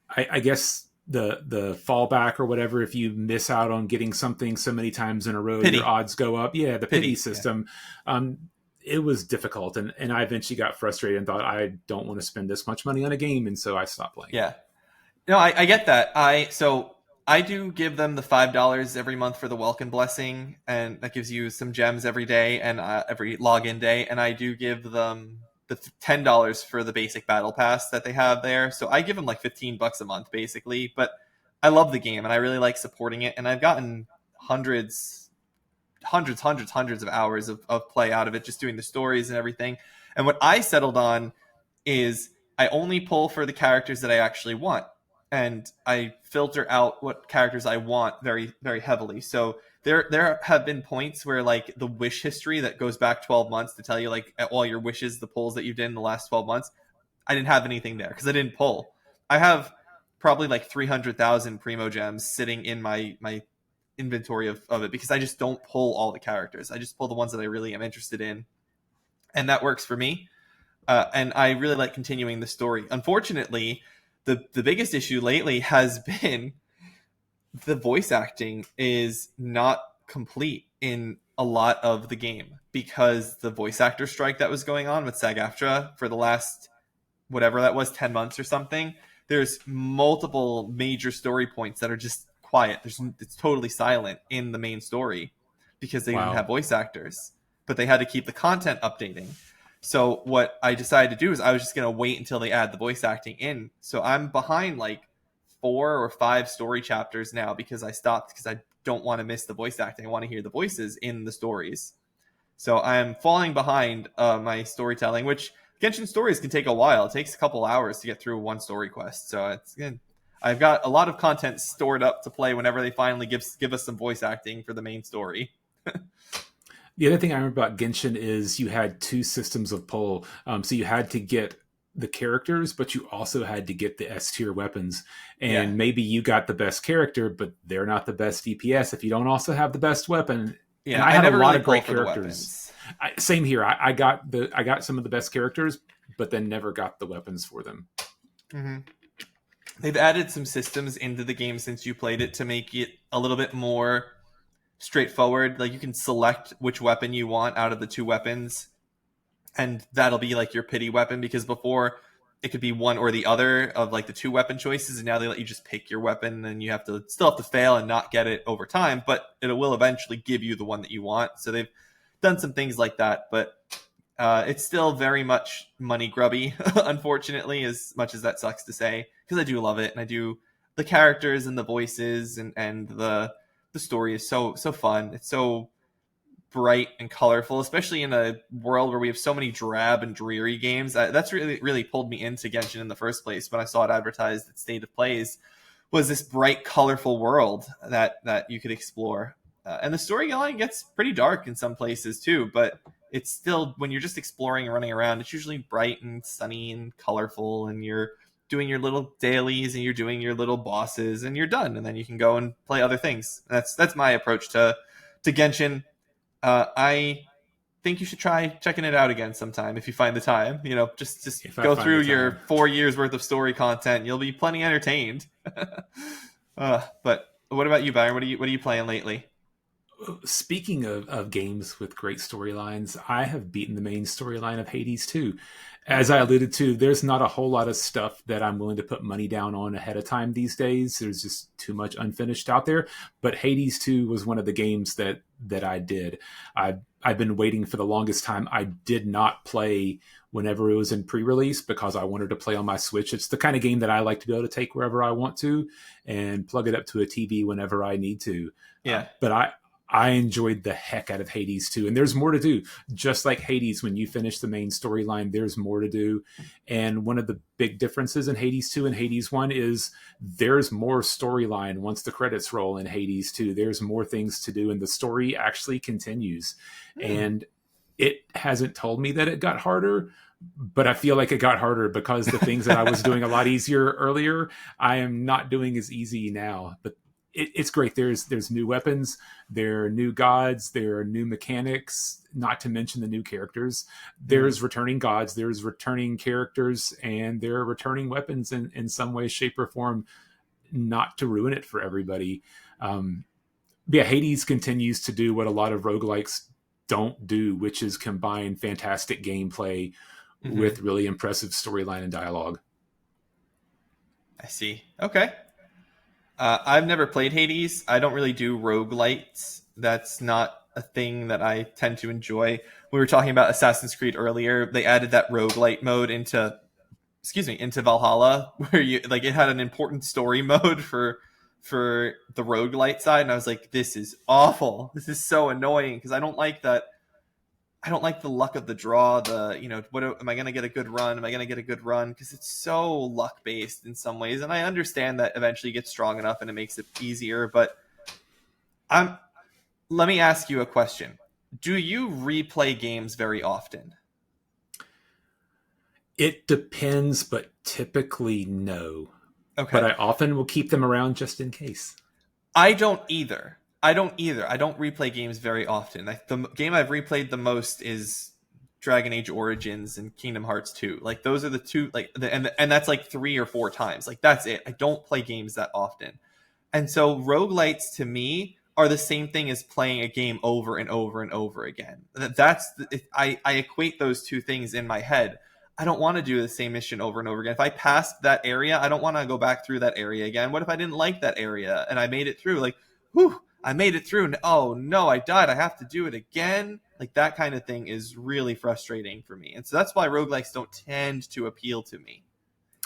I guess, the fallback or whatever. If you miss out on getting something so many times in a row, Pity. your odds go up. Yeah, the pity Yeah. system. It was difficult, and I eventually got frustrated and thought, I don't want to spend this much money on a game, and so I stopped playing. Yeah. No, I get that. I do give them the $5 every month for the welcome blessing, and that gives you some gems every day and every login day. And I do give them the $10 for the basic battle pass that they have there. So I give them like $15 a month basically. But I love the game and I really like supporting it, and I've gotten hundreds hundreds of hours of play out of it, just doing the stories and everything. And what I settled on is I only pull for the characters that I actually want, and I filter out what characters I want very very heavily. So there have been points where like the wish history that goes back 12 months to tell you like all your wishes, the pulls that you did in the last 12 months, I didn't have anything there because I didn't pull. I have probably like 300,000 primo gems sitting in my inventory of it because I just don't pull all the characters. I just pull the ones that I really am interested in, and that works for me. And I really like continuing the story. Unfortunately, the biggest issue lately has been the voice acting is not complete in a lot of the game because the voice actor strike that was going on with SAG-AFTRA for the last whatever that was, 10 months or something. There's multiple major story points that are just quiet. It's totally silent in the main story because they didn't have Wow. voice actors, but they had to keep the content updating. So what I decided to do is I was just going to wait until they add the voice acting in. So I'm behind like 4 or 5 story chapters now because I stopped because I don't want to miss the voice acting. I want to hear the voices in the stories. So I'm falling behind my storytelling, which Genshin stories can take a while. It takes a couple hours to get through one story quest. So it's good. I've got a lot of content stored up to play whenever they finally give us some voice acting for the main story. The other thing I remember about Genshin is you had two systems of pull. So you had to get the characters, but you also had to get the S tier weapons. Yeah, And maybe you got the best character, but they're not the best DPS if you don't also have the best weapon. And yeah. I I had a never lot really of pull great for the characters. weapons. Same here. I got some of the best characters, but then never got the weapons for them. Mm-hmm. They've added some systems into the game since you played it to make it a little bit more straightforward. Like you can select which weapon you want out of the 2 weapons, and that'll be like your pity weapon because before it could be one or the other of like the 2 weapon choices, and now they let you just pick your weapon and you have to still have to fail and not get it over time, but it will eventually give you the one that you want. So they've done some things like that, but it's still very much money grubby, unfortunately, as much as that sucks to say, because I do love it and I do the characters and the voices and the story is so fun. It's so bright and colorful, especially in a world where we have so many drab and dreary games. That's really pulled me into Genshin in the first place when I saw it advertised at State of Plays. Was this bright, colorful world that you could explore, and the storyline gets pretty dark in some places too. But it's still when you're just exploring and running around, it's usually bright and sunny and colorful, and you're doing your little dailies and you're doing your little bosses, and you're done, and then you can go and play other things. That's my approach to Genshin. I think you should try checking it out again sometime if you find the time. You know, just If I go find through the your time. 4 years worth of story content. You'll be plenty entertained. But what about you, Byron? What are you playing lately? Speaking of games with great storylines, I have beaten the main storyline of Hades 2. As I Okay. alluded to, there's not a whole lot of stuff that I'm willing to put money down on ahead of time these days. There's just too much unfinished out there. But Hades 2 was one of the games that I did. I've been waiting for the longest time. I did not play whenever it was in pre-release because I wanted to play on my Switch. It's the kind of game that I like to be able to take wherever I want to and plug it up to a TV whenever I need to. Yeah. But I enjoyed the heck out of Hades 2. And there's more to do. Just like Hades, when you finish the main storyline, there's more to do. And one of the big differences in Hades 2 and Hades 1 is there's more storyline once the credits roll in Hades 2. There's more things to do, and the story actually continues. Hmm. And it hasn't told me that it got harder, but I feel like it got harder because the things that I was doing a lot easier earlier, I am not doing as easy now. But it's great. There's new weapons, there are new gods, there are new mechanics, not to mention the new characters. Hmm. There's returning gods, there's returning characters, and there are returning weapons in some way, shape, or form, not to ruin it for everybody. Um, yeah, Hades continues to do what a lot of roguelikes don't do, which is combine fantastic gameplay Hmm. with really impressive storyline and dialogue. I see. Okay. I've never played Hades. I don't really do roguelites. That's not a thing that I tend to enjoy. We were talking about Assassin's Creed earlier. They added that roguelite mode into Valhalla, where you like it had an important story mode for for the roguelite side, and I was like, this is awful. This is so annoying because I don't like that. I don't like the luck of the draw. The, what am I going to get a good run? Am I going to get a good run? Because it's so luck based in some ways, and I understand that eventually you get strong enough and it makes it easier. But I'm. Let me ask you a question. Do you replay games very often? It depends, but typically no. Okay. But I often will keep them around just in case. I don't either. I don't replay games very often. The game I've replayed the most is Dragon Age Origins and Kingdom Hearts 2. Like, those are the two, and that's like 3 or 4 times. Like, that's it. I don't play games that often. And so roguelites to me are the same thing as playing a game over and over and over again. I equate those two things in my head. I don't want to do the same mission over and over again. If I passed that area, I don't want to go back through that area again. What if I didn't like that area and I made it through? Like, whew, I made it through. Oh no, I died. I have to do it again. Like, that kind of thing is really frustrating for me. And so that's why roguelikes don't tend to appeal to me.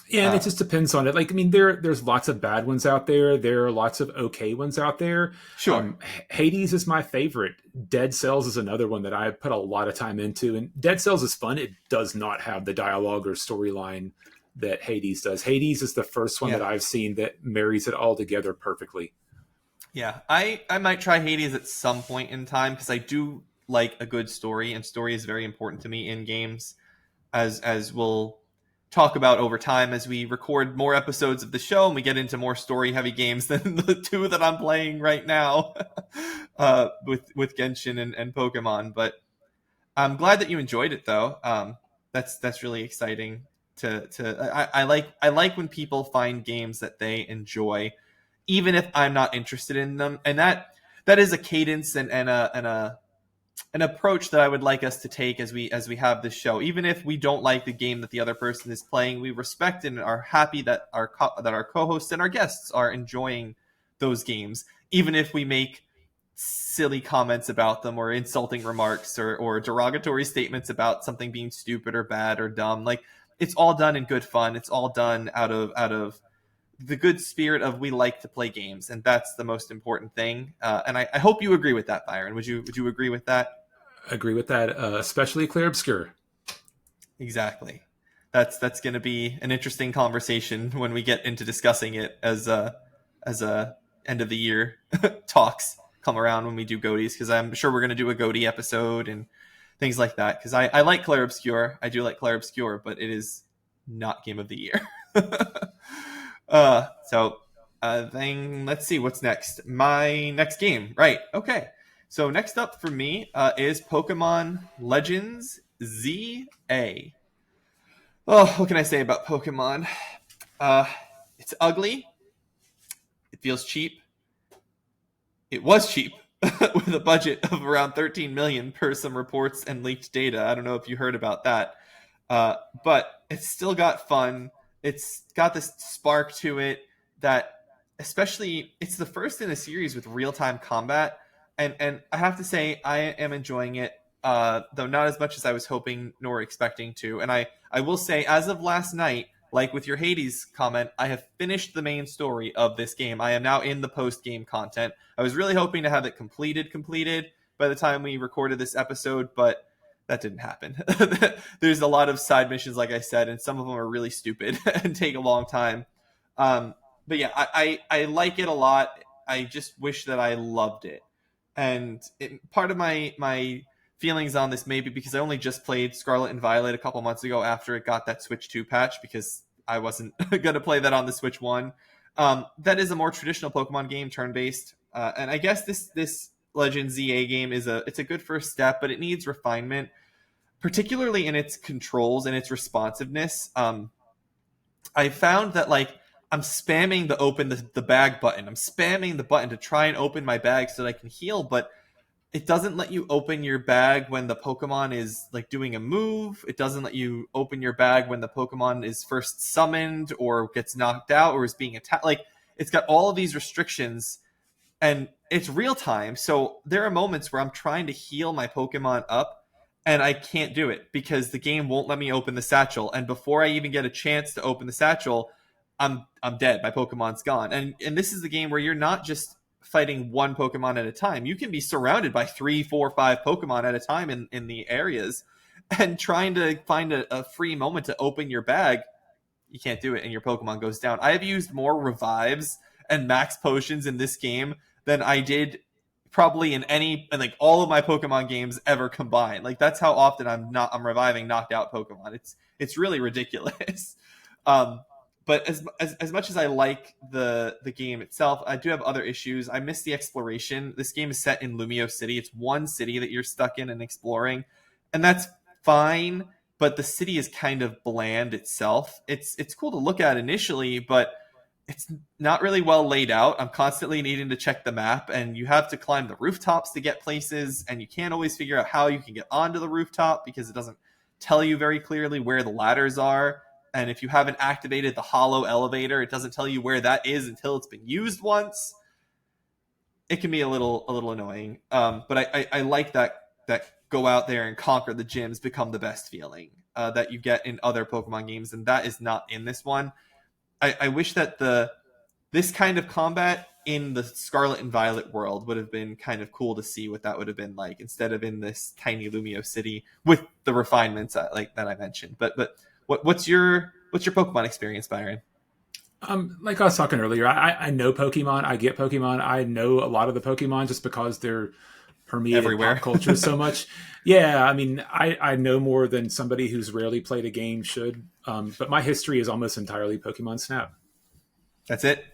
Yeah, and it just depends on it. Like, I mean, there's lots of bad ones out there. There are lots of okay ones out there. Sure. Hades is my favorite. Dead Cells is another one that I put a lot of time into. And Dead Cells is fun. It does not have the dialogue or storyline that Hades does. Hades is the first one that I've seen that marries it all together perfectly. Yeah, I might try Hades at some point in time because I do like a good story, and story is very important to me in games, as we'll talk about over time as we record more episodes of the show and we get into more story heavy games than the 2 that I'm playing right now with Genshin and Pokemon. But I'm glad that you enjoyed it though. That's really exciting I like when people find games that they enjoy, even if I'm not interested in them. And that is a cadence and an approach that I would like us to take as we have this show. Even if we don't like the game that the other person is playing, we respect and are happy that our co-hosts and our guests are enjoying those games, even if we make silly comments about them or insulting remarks or derogatory statements about something being stupid or bad or dumb. Like, it's all done in good fun. It's all done out of the good spirit of we like to play games, and that's the most important thing. And I hope you agree with that, Byron. Would you agree with that? Agree with that, especially Clair Obscur. Exactly. That's going to be an interesting conversation when we get into discussing it as a end of the year talks come around when we do Goaties, because I'm sure we're going to do a Goatie episode and things like that, because I like Clair Obscur. I do like Clair Obscur, but it is not Game of the Year. Then let's see what's next. My next game, right? Okay, so next up for me is Pokemon Legends ZA. Oh, what can I say about Pokemon? It's ugly. It feels cheap. It was cheap with a budget of around 13 million per some reports and leaked data. I don't know if you heard about that, but it's still got fun. It's got this spark to it that, especially, it's the first in a series with real-time combat, and I have to say I am enjoying it, though not as much as I was hoping nor expecting to. And I will say, as of last night, like with your Hades comment, I have finished the main story of this game. I am now in the post-game content. I was really hoping to have it completed by the time we recorded this episode, but that didn't happen. There's a lot of side missions, like I said, and some of them are really stupid and take a long time. But yeah, I like it a lot. I just wish that I loved it. And part of my feelings on this maybe because I only just played Scarlet and Violet a couple months ago after it got that Switch 2 patch, because I wasn't going to play that on the Switch 1. That is a more traditional Pokemon game, turn-based. And I guess this Legend ZA game it's a good first step, but it needs refinement, particularly in its controls and its responsiveness. I found that, like, I'm spamming the bag button. I'm spamming the button to try and open my bag so that I can heal, but it doesn't let you open your bag when the Pokemon is, like, doing a move. It doesn't let you open your bag when the Pokemon is first summoned or gets knocked out or is being attacked. Like, it's got all of these restrictions, and it's real time. So there are moments where I'm trying to heal my Pokemon up, and I can't do it because the game won't let me open the satchel. And before I even get a chance to open the satchel, I'm dead. My Pokemon's gone. And this is the game where you're not just fighting one Pokemon at a time. You can be surrounded by 3, 4, 5 Pokemon at a time in the areas, and trying to find a free moment to open your bag, you can't do it, and your Pokemon goes down. I have used more revives and max potions in this game than I did probably in like all of my Pokemon games ever combined. Like, that's how often I'm reviving knocked out Pokemon. It's really ridiculous. um but as much as I like the game itself, I do have other issues. I miss the exploration. This game is set in Lumio City. It's one city that you're stuck in and exploring, and that's fine, but the city is kind of bland itself. It's cool to look at initially, but it's not really well laid out. I'm constantly needing to check the map, and you have to climb the rooftops to get places, and you can't always figure out how you can get onto the rooftop because it doesn't tell you very clearly where the ladders are. And if you haven't activated the hollow elevator, it doesn't tell you where that is until it's been used once. It can be a little annoying. But I like that go out there and conquer the gyms become the best feeling that you get in other Pokemon games, and that is not in this one. I wish that this kind of combat in the Scarlet and Violet world would have been kind of cool to see what that would have been like, instead of in this tiny Lumio city with the refinements that I mentioned. But what's your Pokemon experience, Byron? Like I was talking earlier, I know Pokemon. I get Pokemon. I know a lot of the Pokemon just because they're permeated Everywhere. pop culture so much. Yeah, I mean, I know more than somebody who's rarely played a game should. But my history is almost entirely Pokemon Snap. That's it?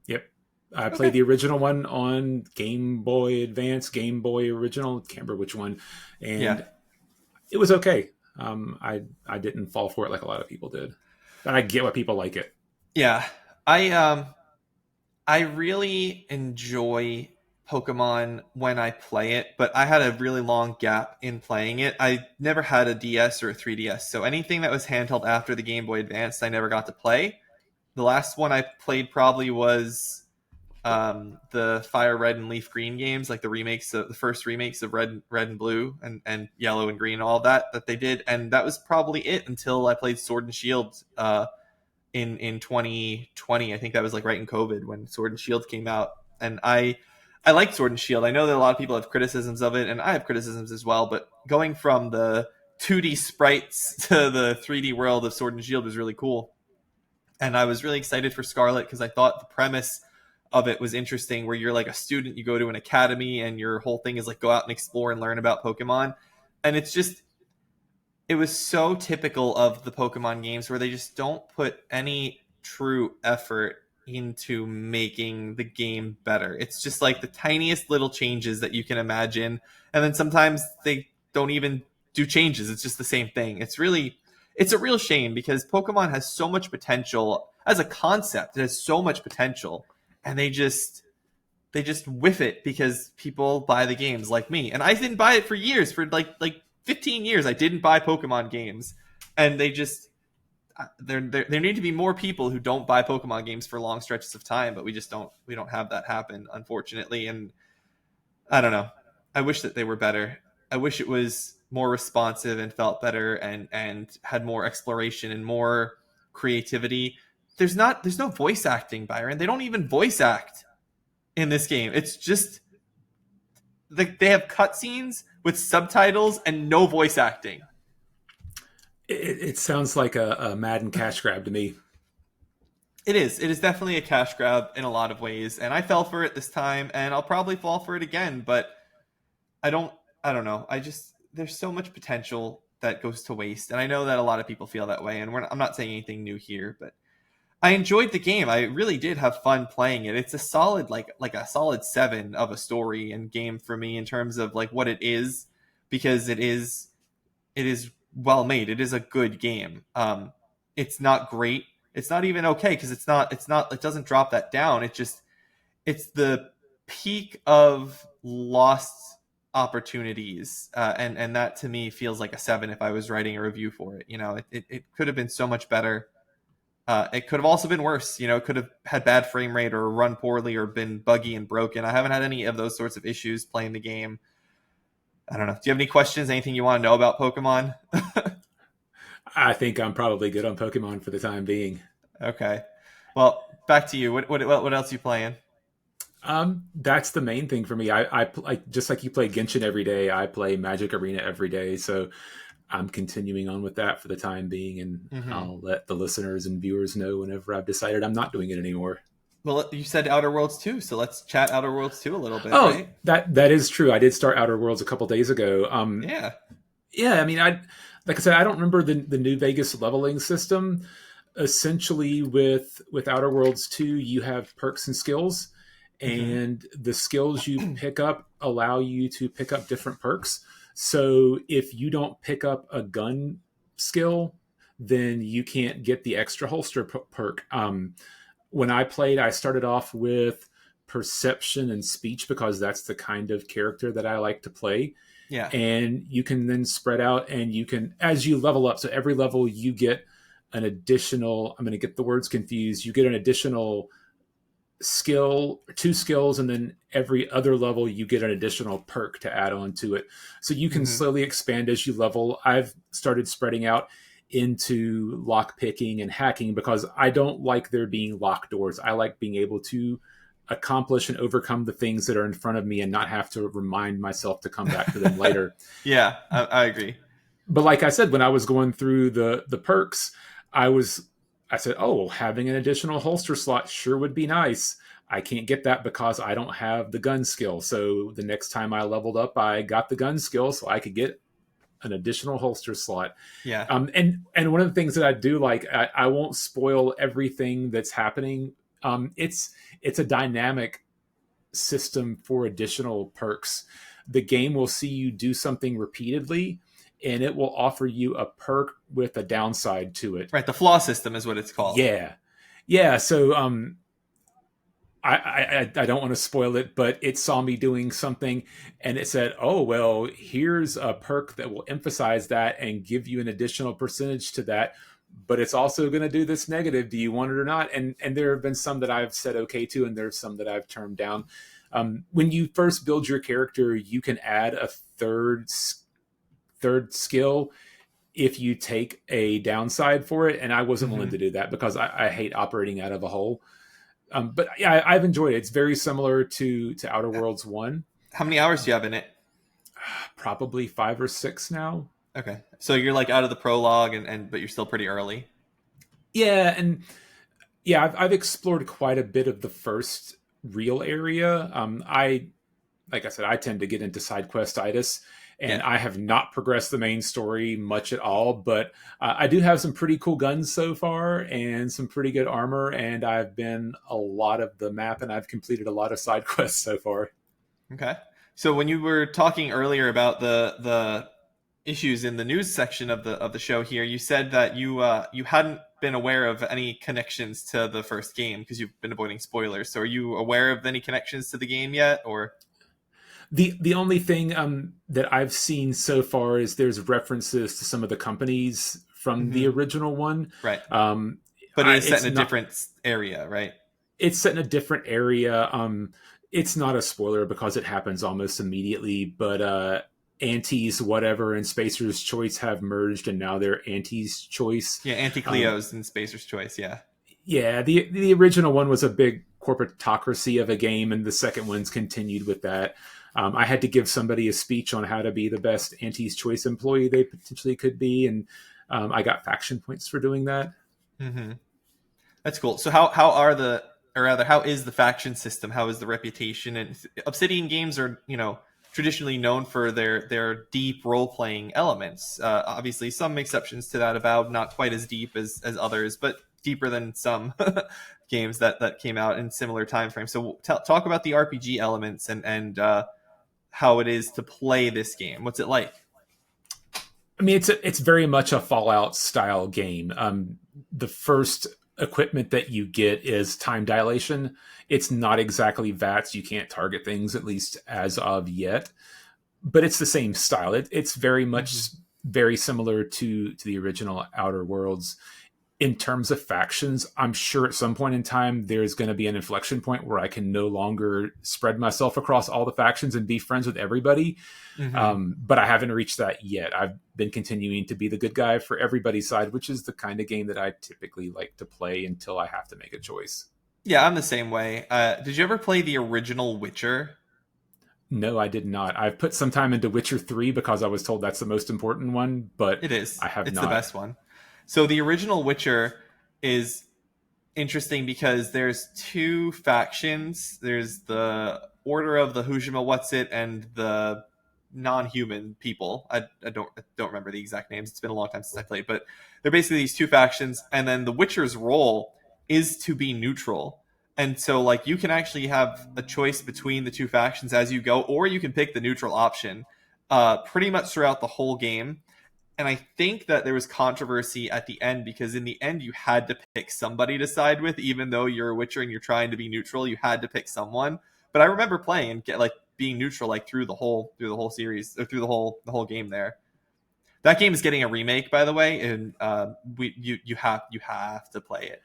Yep. I played the original one on Game Boy Advance, Game Boy Original, can't remember which one. And it was okay. I didn't fall for it like a lot of people did. But I get why people like it. Yeah. I really enjoy Pokemon when I play it, but I had a really long gap in playing it. I never had a DS or a 3DS, so anything that was handheld after the Game Boy Advance, I never got to play. The last one I played probably was the Fire Red and Leaf Green games, like the first remakes of Red and Blue and Yellow and Green, all that they did, and that was probably it until I played Sword and Shield in 2020. I think that was like right in COVID when Sword and Shield came out, and I like Sword and Shield. I know that a lot of people have criticisms of it, and I have criticisms as well, but going from the 2D sprites to the 3D world of Sword and Shield was really cool. And I was really excited for Scarlet because I thought the premise of it was interesting, where you're like a student, you go to an academy, and your whole thing is like go out and explore and learn about Pokemon. And it was so typical of the Pokemon games, where they just don't put any true effort into making the game better. It's just like the tiniest little changes that you can imagine, and then sometimes they don't even do changes. It's just the same thing. It's a real shame, because Pokemon has so much potential as a concept. It has so much potential, and they just whiff it because people buy the games, like me. And I didn't buy it for years, for like 15 years. I didn't buy Pokemon games, and there need to be more people who don't buy Pokemon games for long stretches of time, but we don't have that happen, unfortunately. And I don't know. I wish that they were better. I wish it was more responsive and felt better and had more exploration and more creativity. There's no voice acting, Byron. They don't even voice act in this game. It's just they have cutscenes with subtitles and no voice acting. It sounds like a Madden cash grab to me. It is. It is definitely a cash grab in a lot of ways, and I fell for it this time, and I'll probably fall for it again. But I don't know. There's so much potential that goes to waste, and I know that a lot of people feel that way. And I'm not saying anything new here, but I enjoyed the game. I really did have fun playing it. It's a solid like a solid 7 of a story and game for me, in terms of like what it is, because it is well made. It is a good game. It's not great. It's not even okay, because it doesn't drop that down. It's the peak of lost opportunities, and that to me feels like a 7 if I was writing a review for it. It could have been so much better. It could have also been worse. It could have had bad frame rate, or run poorly, or been buggy and broken. I haven't had any of those sorts of issues playing the game. I don't know. Do you have any questions? Anything you want to know about Pokemon? I think I'm probably good on Pokemon for the time being. Okay. Well, back to you. What else are you playing? That's the main thing for me. I just like you play Genshin every day. I play Magic Arena every day, so I'm continuing on with that for the time being, and Hmm. I'll let the listeners and viewers know whenever I've decided I'm not doing it anymore. Well, you said Outer Worlds 2, so let's chat Outer Worlds 2 a little bit, Oh, right? that is true. I did start Outer Worlds a couple days ago. Yeah. Yeah, I mean, I like I said, I don't remember the New Vegas leveling system. Essentially, with Outer Worlds 2, you have perks and skills, Hmm. and the skills you pick up allow you to pick up different perks. So if you don't pick up a gun skill, then you can't get the extra holster perk. When I played, I started off with perception and speech because that's the kind of character that I like to play. Yeah. And you can then spread out, and you can, as you level up, so every level you get an additional, I'm going to get the words confused, you get an additional skill, two skills, and then every other level you get an additional perk to add on to it. So you can Hmm. slowly expand as you level. I've started spreading out into lock picking and hacking because I don't like there being locked doors. I like being able to accomplish and overcome the things that are in front of me and not have to remind myself to come back to them later. Yeah, I agree. But like I said, when I was going through the perks, I was I said, oh, having an additional holster slot sure would be nice. I can't get that because I don't have the gun skill. So the next time I leveled up, I got the gun skill so I could get an additional holster slot. Yeah. And one of the things that I do like, I won't spoil everything that's happening. It's a dynamic system for additional perks. The game will see you do something repeatedly, and it will offer you a perk with a downside to it. Right, the flaw system is what it's called. Yeah, yeah. So I don't want to spoil it, but it saw me doing something, and it said, "Oh well, here's a perk that will emphasize that and give you an additional percentage to that." But it's also going to do this negative. Do you want it or not? And there have been some that I've said okay to, and there's some that I've turned down. When you first build your character, you can add a third skill if you take a downside for it, and I wasn't willing Hmm. to do that because I hate operating out of a hole. But yeah, I've enjoyed it. It's very similar to Outer Worlds 1. How many hours do you have in it? Probably 5 or 6 now. Okay, so you're like out of the prologue, and but you're still pretty early. Yeah, and yeah, I've explored quite a bit of the first real area. I like I said, I tend to get into side questitis, and Yeah. I have not progressed the main story much at all. But I do have some pretty cool guns so far, and some pretty good armor. And I've been a lot of the map, and I've completed a lot of side quests so far. Okay. So when you were talking earlier about the issues in the news section of the show here, you said that you hadn't been aware of any connections to the first game because you've been avoiding spoilers. So are you aware of any connections to the game yet, or? The only thing that I've seen so far is there's references to some of the companies from the Hmm. original one. Right. Um, But it is set it's in a not. different area, right? It's set in a different area. It's not a spoiler because it happens almost immediately. But Auntie's whatever and Spacer's Choice have merged, and now they're Auntie's Choice. Yeah, Anti Um, Cleo's and Spacer's Choice. Yeah. yeah, the original one was a big corporatocracy of a game, and the second one's continued with that. I had to give somebody a speech on how to be the best Auntie's Choice employee they potentially could be, and I got faction points for doing that. Hmm. That's cool. So how are the or rather how is the faction system? How is the reputation? And Obsidian games are traditionally known for their deep role playing elements. Obviously, some exceptions to that. About not quite as deep as others, but deeper than some games that came out in similar time frames. So talk about the RPG elements and how it is to play this game. What's it like? I mean, it's very much a Fallout style game. The first equipment that you get is time dilation. It's not exactly VATS. You can't target things, at least as of yet, but it's the same style. It's very Hmm. much very similar to the original Outer Worlds. in terms of factions, I'm sure at some point in time there's going to be an inflection point where I can no longer spread myself across all the factions and be friends with everybody. Hmm. But I haven't reached that yet. I've been continuing to be the good guy for everybody's side, which is the kind of game that I typically like to play until I have to make a choice. Yeah, I'm the same way. Did you ever play the original Witcher? No, I did not. I've put some time into Witcher 3 because I was told that's the most important one, but It is. I have It's the not. best one. So the original Witcher is interesting because there's two factions. There's the Order of the Hujima What's It and the non-human people. I don't remember the exact names. It's been a long time since I played, but they're basically these two factions. And then the Witcher's role is to be neutral. And so, like, you can actually have a choice between the two factions as you go, or you can pick the neutral option pretty much throughout the whole game. And I think that there was controversy at the end because in the end you had to pick somebody to side with, even though you're a Witcher and you're trying to be neutral. You had to pick someone. But I remember playing and get like being neutral like through the whole series or through the whole game there. That game is getting a remake, by the way, and you have to play it.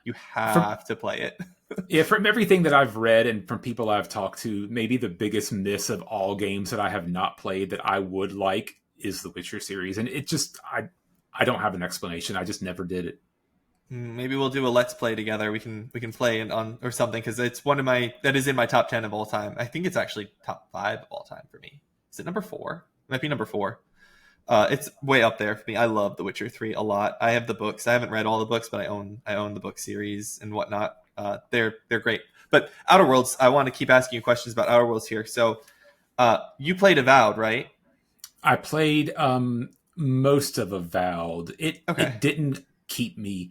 You From have to play it. Yeah, from everything that I've read and from people I've talked to, maybe the biggest miss of all games that I have not played that I would like is the Witcher series. And it just I don't have an explanation. I just never did it. Maybe we'll do a let's play together. We can play it on or something because it's one of my that is in my top 10 of all time. I think it's actually top 5 of all time for me. Is it number 4? It might be number 4. It's way up there for me. I love The Witcher 3 a lot. I have the books. I haven't read all the books, but I own the book series and whatnot. They're great. But Outer Worlds, I want to keep asking you questions about Outer Worlds here. So, you played Avowed, right? I played most of Avowed. It Okay. didn't keep me.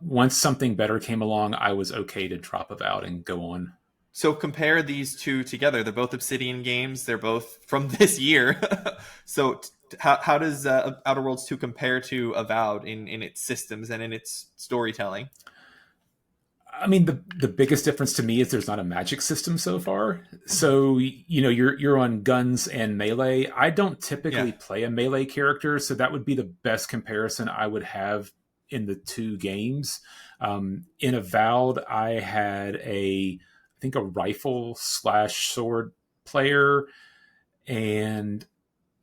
Once something better came along, I was okay to drop Avowed and go on. So compare these two together. They're both Obsidian games. They're both from this year. So how does Outer Worlds 2 compare to Avowed in its systems and in its storytelling? I mean, the biggest difference to me is there's not a magic system so far. So you're on guns and melee. I don't Yeah. typically play a melee character, so that would be the best comparison I would have in the two games. In Avowed, I had I think a rifle slash sword player, and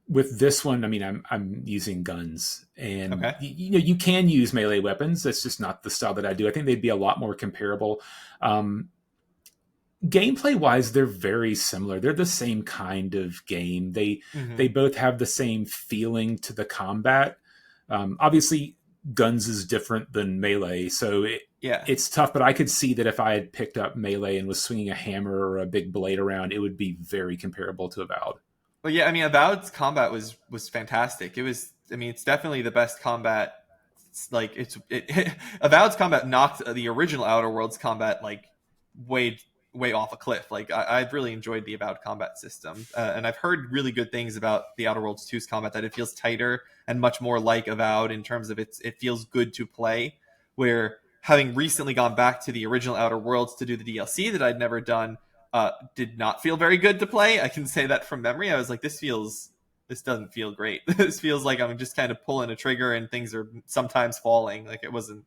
with this one, I mean, I'm using guns, and Okay. you can use melee weapons. That's just not the style that I do. I think they'd be a lot more comparable. Um, Gameplay wise, they're very similar. They're the same kind of game. They Hmm. both have the same feeling to the combat. Obviously, guns is different than melee, so Yeah. it's tough. But I could see that if I had picked up melee and was swinging a hammer or a big blade around, it would be very comparable to Avowed. Well, yeah. I mean, Avowed's combat was fantastic. It was. I mean, it's definitely the best combat. It's like Avowed's combat knocked the original Outer Worlds combat like way way off a cliff. Like I've really enjoyed the Avowed combat system, and I've heard really good things about the Outer Worlds 2's combat. That it feels tighter and much more like Avowed in terms of it feels good to play. Where having recently gone back to the original Outer Worlds to do the DLC that I'd never done, did not feel very good to play. I can say that from memory. I was like, this doesn't feel great. This feels like I'm just kind of pulling a trigger and things are sometimes falling. Like it wasn't.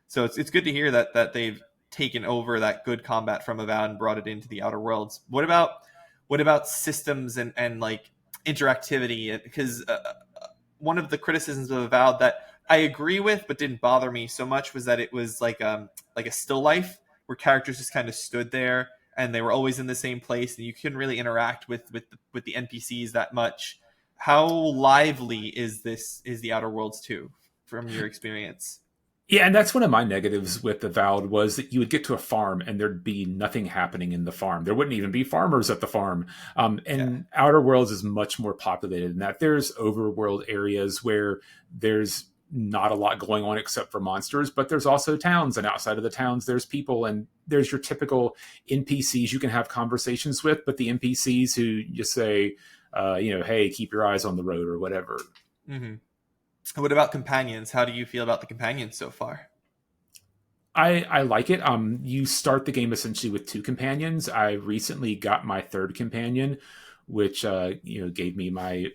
So it's good to hear that they've taken over that good combat from Avowed and brought it into the Outer Worlds. What about systems and like interactivity? Because one of the criticisms of Avowed that I agree with but didn't bother me so much was that it was like a still life where characters just kind of stood there and they were always in the same place and you couldn't really interact with the NPCs that much. How lively is the Outer Worlds 2 from your experience? Yeah, and that's one of my negatives with Avowed was that you would get to a farm and there'd be nothing happening in the farm. There wouldn't even be farmers at the farm. Yeah. And Outer Worlds is much more populated than that. There's overworld areas where there's not a lot going on except for monsters, but there's also towns, and outside of the towns, there's people, and there's your typical NPCs you can have conversations with, but the NPCs who just say, hey, keep your eyes on the road or whatever. Hmm. What about companions? How do you feel about the companions so far? I like it. You start the game essentially with two companions. I recently got my third companion, which gave me my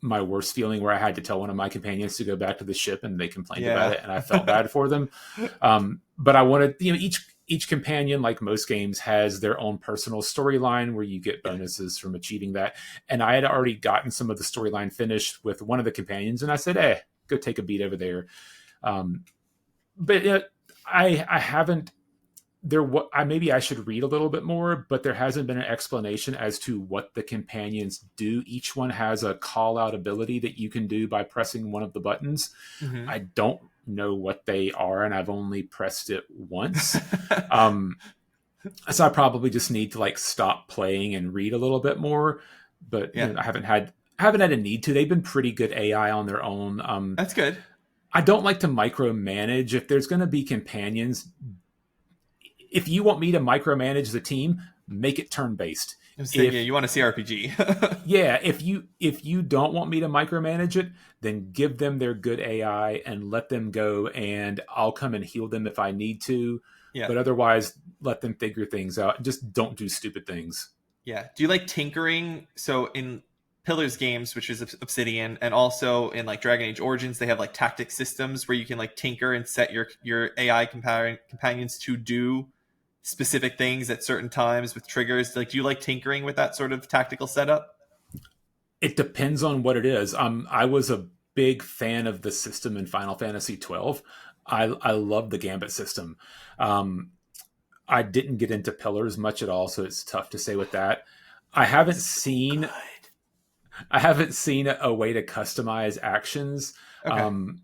my worst feeling where I had to tell one of my companions to go back to the ship and they complained about Yeah. it and I felt bad for them. But I wanted, each companion, like most games, has their own personal storyline where you get Yeah. bonuses from achieving that. And I had already gotten some of the storyline finished with one of the companions, and I said, "Hey, go take a beat over there." Um, but I haven't. Maybe I should read a little bit more, but there hasn't been an explanation as to what the companions do. Each one has a call out ability that you can do by pressing one of the buttons. Hmm. I don't know what they are, and I've only pressed it once. Um, so I probably just need to like stop playing and read a little bit more. But Yeah, I haven't had a need to. They've been pretty good AI on their own. that's good. I don't like to micromanage. If there's going to be companions, if you want me to micromanage the team, make it turn based. I was saying, yeah, If you want a CRPG. Yeah, if you don't want me to micromanage it, then give them their good AI and let them go, and I'll come and heal them if I need to. Yeah. But otherwise, let them figure things out. Just don't do stupid things. Yeah. Do you like tinkering? So in Pillars games, which is Obsidian, and also in like Dragon Age Origins, they have like tactic systems where you can like tinker and set your AI companions to do specific things at certain times with triggers. Like, do you like tinkering with that sort of tactical setup? It depends on what it is. I was a big fan of the system in Final Fantasy 12. I love the Gambit system. Um, I didn't get into Pillars much at all, so it's tough to say with that. I haven't seen Good. I haven't seen a way to customize actions. Okay. Um,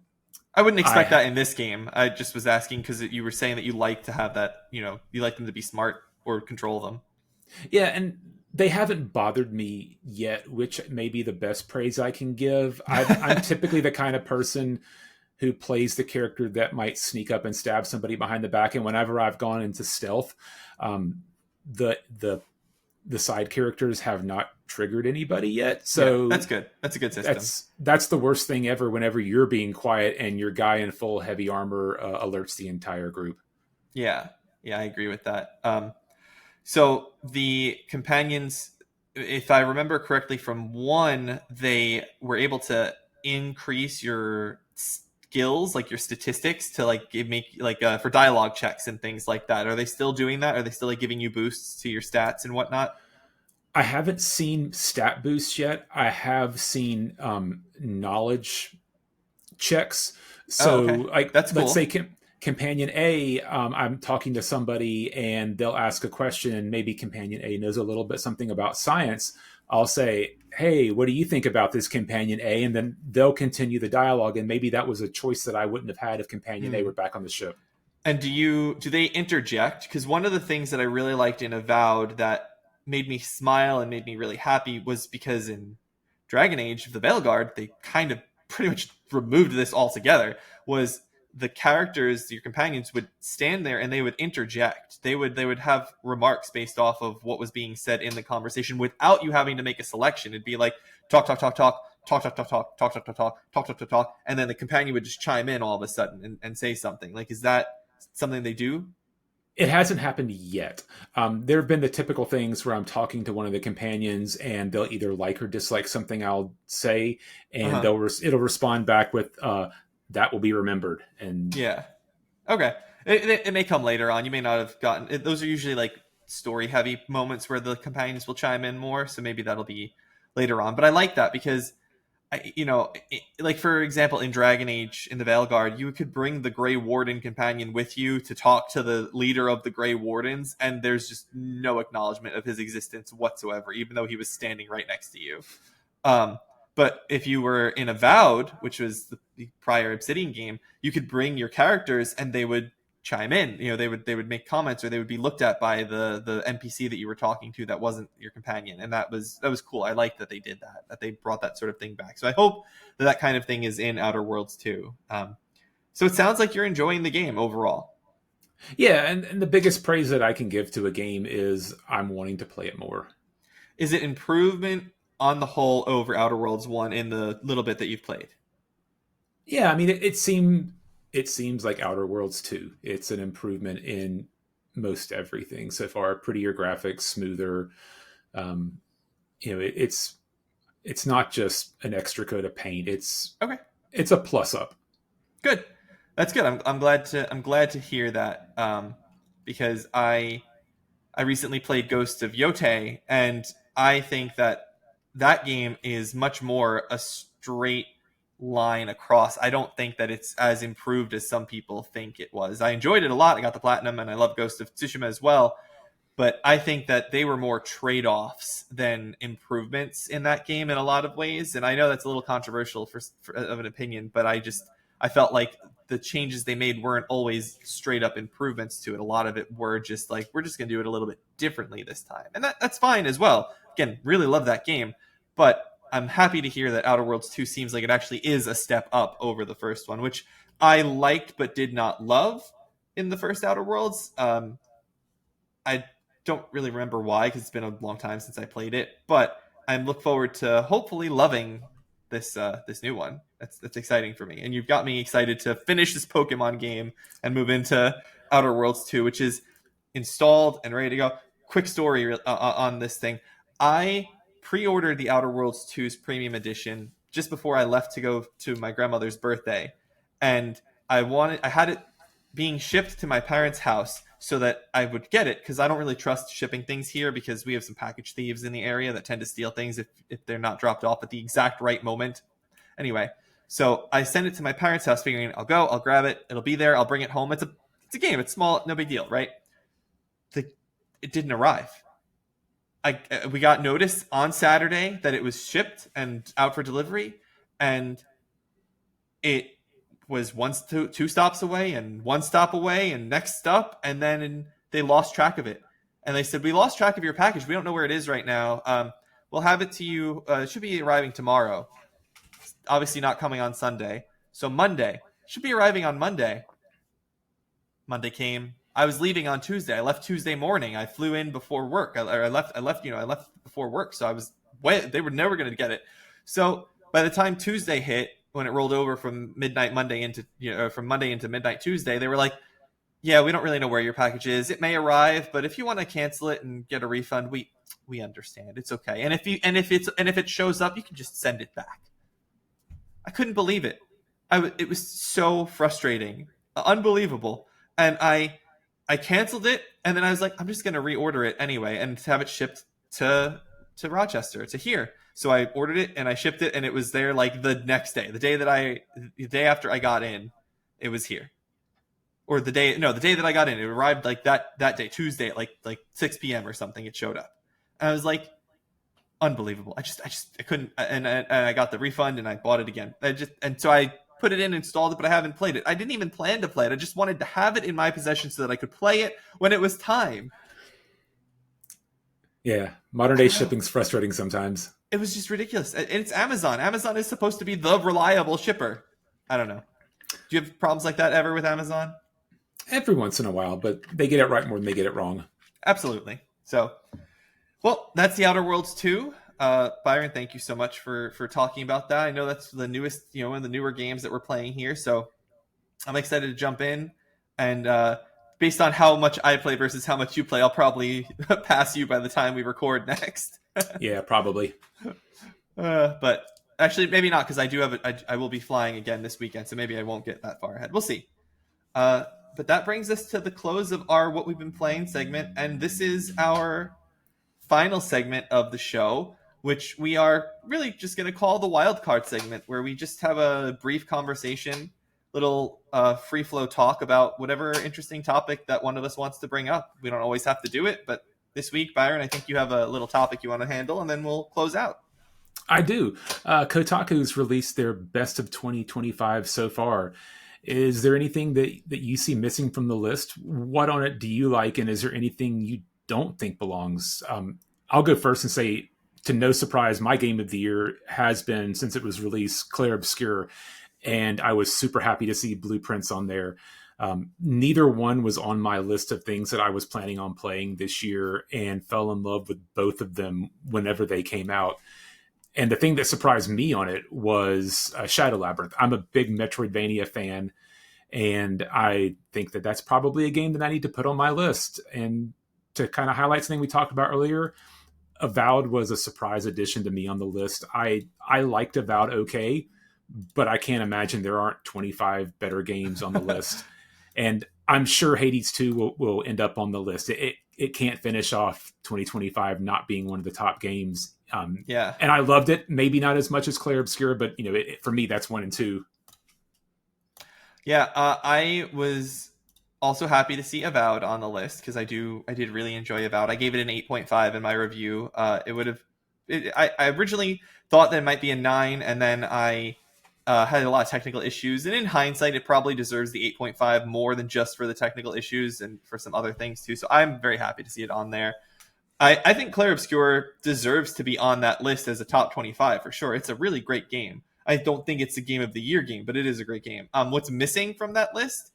I wouldn't expect I that in this game. I just was asking because you were saying that you like to have that, you like them to be smart or control them. Yeah, and they haven't bothered me yet, which may be the best praise I can give. I'm typically the kind of person who plays the character that might sneak up and stab somebody behind the back, and whenever I've gone into stealth, um, the the side characters have not triggered anybody yet. Yeah, that's So good. That's a good system. that's the worst thing ever. Whenever you're being quiet and your guy in full heavy armor alerts the entire group. Yeah, yeah, I agree with that. So the companions, if I remember correctly from one, they were able to increase your skills, like your statistics, to like make like for dialogue checks and things like that. Are they still doing that? Are they still like giving you boosts to your stats and whatnot? I haven't seen stat boosts yet. I have seen knowledge checks. Oh, So, okay, like, that's let's say cool. Companion A, I'm talking to somebody and they'll ask a question, and maybe Companion A knows a little bit something about science. I'll say, "Hey, what do you think about this, Companion A?" And then they'll continue the dialogue. And maybe that was a choice that I wouldn't have had if Companion A Hmm. were back on the ship. And do they interject? Because one of the things that I really liked in Avowed that made me smile and made me really happy was because in Dragon Age of the Veilguard, they kind of pretty much removed this altogether. Was the characters, your companions, would stand there and they would interject. They would have remarks based off of what was being said in the conversation without you having to make a selection. It'd be like talk, talk, talk, talk, talk, talk, talk, talk, talk, talk, talk, talk, talk, talk, talk, talk, and then the companion would just chime in all of a sudden and say something. Like, is that something they do? It hasn't happened yet. There have been the typical things where I'm talking to one of the companions and they'll either like or dislike something I'll say, Uh and huh. it'll respond back with that will be remembered. And Yeah. Okay. It may come later on. You may not have gotten it. Those are usually like story heavy moments where the companions will chime in more. So maybe that'll be later on. But I like that because like for example, in Dragon Age in the Veilguard, you could bring the Grey Warden companion with you to talk to the leader of the Grey Wardens, and there's just no acknowledgement of his existence whatsoever, even though he was standing right next to you. Um, but if you were in Avowed, which was the prior Obsidian game, you could bring your characters and they would chime in. They would make comments, or they would be looked at by the NPC that you were talking to that wasn't your companion, and that was cool. I like that they did that, that they brought that sort of thing back. So I hope that that kind of thing is in Outer Worlds too. So it sounds like you're enjoying the game overall. yeah, and the biggest praise that I can give to a game is I'm wanting to play it more. Is it improvement on the whole over Outer Worlds one in the little bit that you've played? Yeah, I mean it seems like Outer Worlds 2. It's an improvement in most everything so far. Prettier graphics, smoother. Um, it's It's not just an extra coat of paint. Okay, It's a plus up. good. That's good. I'm glad to hear that. Because I recently played Ghost of Yote, and I think that that game is much more a straight line across. I don't think that it's as improved as some people think it was. I enjoyed it a lot. I got the platinum, and I love Ghost of Tsushima as well. But I think that they were more trade offs than improvements in that game in a lot of ways. And I know that's a little controversial for of an opinion, but I felt like the changes they made weren't always straight up improvements to it. A lot of it were just like, we're just going to do it a little bit differently this time. And that's fine as well. Again, really love that game. But I'm happy to hear that Outer Worlds 2 seems like it actually is a step up over the first one, which I liked but did not love in the first Outer Worlds. I don't really remember why because it's been a long time since I played it, but I look forward to hopefully loving this new one. That's exciting for me, and you've got me excited to finish this Pokemon game and move into Outer Worlds 2, which is installed and ready to go. Quick story on this thing: I pre-ordered the Outer Worlds 2's premium edition just before I left to go to my grandmother's birthday, and I had it being shipped to my parents' house so that I would get it because I don't really trust shipping things here because we have some package thieves in the area that tend to steal things if they're not dropped off at the exact right moment. Anyway, so I send it to my parents' house figuring I'll grab it, it'll be there, I'll bring it home. It's a game, it's small, no big deal, right? It didn't arrive. We got notice on Saturday that it was shipped and out for delivery, and it was two stops away and one stop away and next stop, and then they lost track of it. And they said, we lost track of your package. We don't know where it is right now. We'll have it to you. It should be arriving tomorrow. Obviously not coming on Sunday. So Monday. Should be arriving on Monday. Monday came. I was leaving on Tuesday. I left Tuesday morning. I flew in before work. I left before work. So they were never going to get it. So by the time Tuesday hit, when it rolled over from midnight Monday into from Monday into midnight Tuesday, they were like, yeah, we don't really know where your package is. It may arrive, but if you want to cancel it and get a refund, we understand. It's okay. And if it shows up, you can just send it back. I couldn't believe it. It was so frustrating, unbelievable. And I canceled it, and then I was like, I'm just going to reorder it anyway and have it shipped to Rochester, to here. So I ordered it and I shipped it, and it was there like the next day, the day after I got in, it was here. Or the day that I got in, it arrived like that day, Tuesday at like 6 p.m. or something. It showed up, and I was like, unbelievable. I couldn't, and I got the refund and I bought it again. So I put it in, installed it, but I haven't played it. I didn't even plan to play it. I just wanted to have it in my possession so that I could play it when it was time. Yeah, modern day shipping's frustrating sometimes. It was just ridiculous. And it's Amazon. Amazon is supposed to be the reliable shipper. I don't know. Do you have problems like that ever with Amazon? Every once in a while, but they get it right more than they get it wrong. Absolutely. So, well, that's the Outer Worlds 2. Byron, thank you so much for talking about that. I know that's the newest, one of the newer games that we're playing here. So I'm excited to jump in. And based on how much I play versus how much you play, I'll probably pass you by the time we record next. Yeah, probably. But actually, maybe not, because I will be flying again this weekend, so maybe I won't get that far ahead. We'll see. But that brings us to the close of our What We've Been Playing segment, and this is our final segment of the show, which we are really just going to call the Wild Card segment, where we just have a brief conversation, little free flow talk about whatever interesting topic that one of us wants to bring up. We don't always have to do it, but this week, Byron, I think you have a little topic you want to handle, and then we'll close out. I do. Kotaku's released their best of 2025 so far. Is there anything that you see missing from the list? What on it do you like, and is there anything you don't think belongs? I'll go first and say, to no surprise, my game of the year has been, since it was released, Clair Obscur, and I was super happy to see Blueprints on there. Neither one was on my list of things that I was planning on playing this year, and fell in love with both of them whenever they came out. And the thing that surprised me on it was Shadow Labyrinth. I'm a big Metroidvania fan, and I think that that's probably a game that I need to put on my list. And to kind of highlight something we talked about earlier, Avowed was a surprise addition to me on the list. I liked Avowed okay, but I can't imagine there aren't 25 better games on the list. And I'm sure Hades 2 will end up on the list. It can't finish off 2025 not being one of the top games. Yeah. And I loved it. Maybe not as much as Clair Obscur, but for me, that's 1 and 2. Yeah, I was also happy to see Avowed on the list because I did really enjoy Avowed. I gave it an 8.5 in my review. It would have, I originally thought that it might be a 9, and then I had a lot of technical issues. And in hindsight, it probably deserves the 8.5 more than just for the technical issues and for some other things too. So I'm very happy to see it on there. I think Clair Obscur deserves to be on that list as a top 25 for sure. It's a really great game. I don't think it's a game of the year game, but it is a great game. What's missing from that list?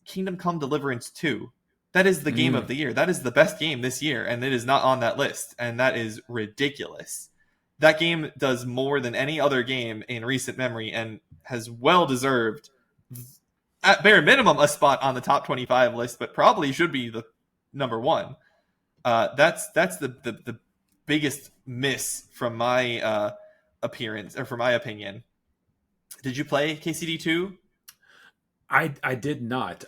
Kingdom Come Deliverance 2. That is the game of the year. That is the best game this year, and it is not on that list, and that is ridiculous. That game does more than any other game in recent memory and has well deserved, at bare minimum, a spot on the top 25 list, but probably should be the number 1. That's the biggest miss from my appearance, or from my opinion. Did you play KCD2? I did not.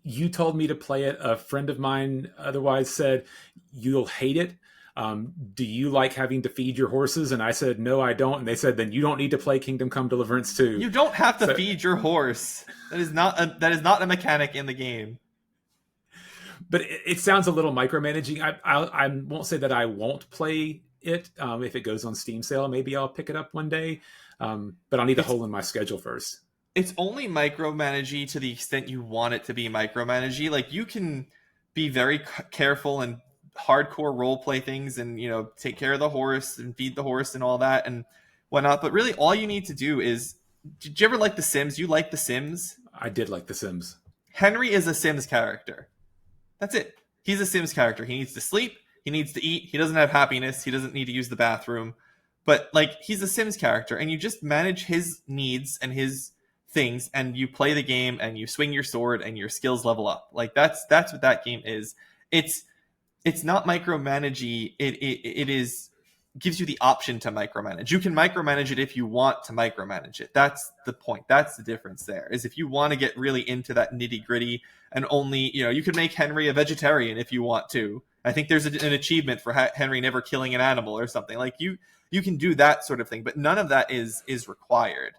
You told me to play it. A friend of mine otherwise said you'll hate it. Do you like having to feed your horses? And I said no, I don't. And they said then you don't need to play Kingdom Come Deliverance 2. You don't have to feed your horse. That is not a mechanic in the game. But it sounds a little micromanaging. I won't say that I won't play it. If it goes on Steam sale, maybe I'll pick it up one day. But I'll need a hole in my schedule first. It's only micromanagey to the extent you want it to be micromanagey. Like, you can be very careful and hardcore role play things and, take care of the horse and feed the horse and all that and whatnot. But really all you need to do is, did you ever like The Sims? You like The Sims? I did like The Sims. Henry is a Sims character. That's it. He's a Sims character. He needs to sleep. He needs to eat. He doesn't have happiness. He doesn't need to use the bathroom. But, he's a Sims character, and you just manage his needs and his things, and you play the game, and you swing your sword, and your skills level up. That's what that game is. It's not micromanagey. It is gives you the option to micromanage. You can micromanage it if you want to micromanage it. That's the point. That's the difference there, is if you want to get really into that nitty gritty and only, you could make Henry a vegetarian if you want to. I think there's an achievement for Henry never killing an animal or something. You can do that sort of thing, but none of that is required.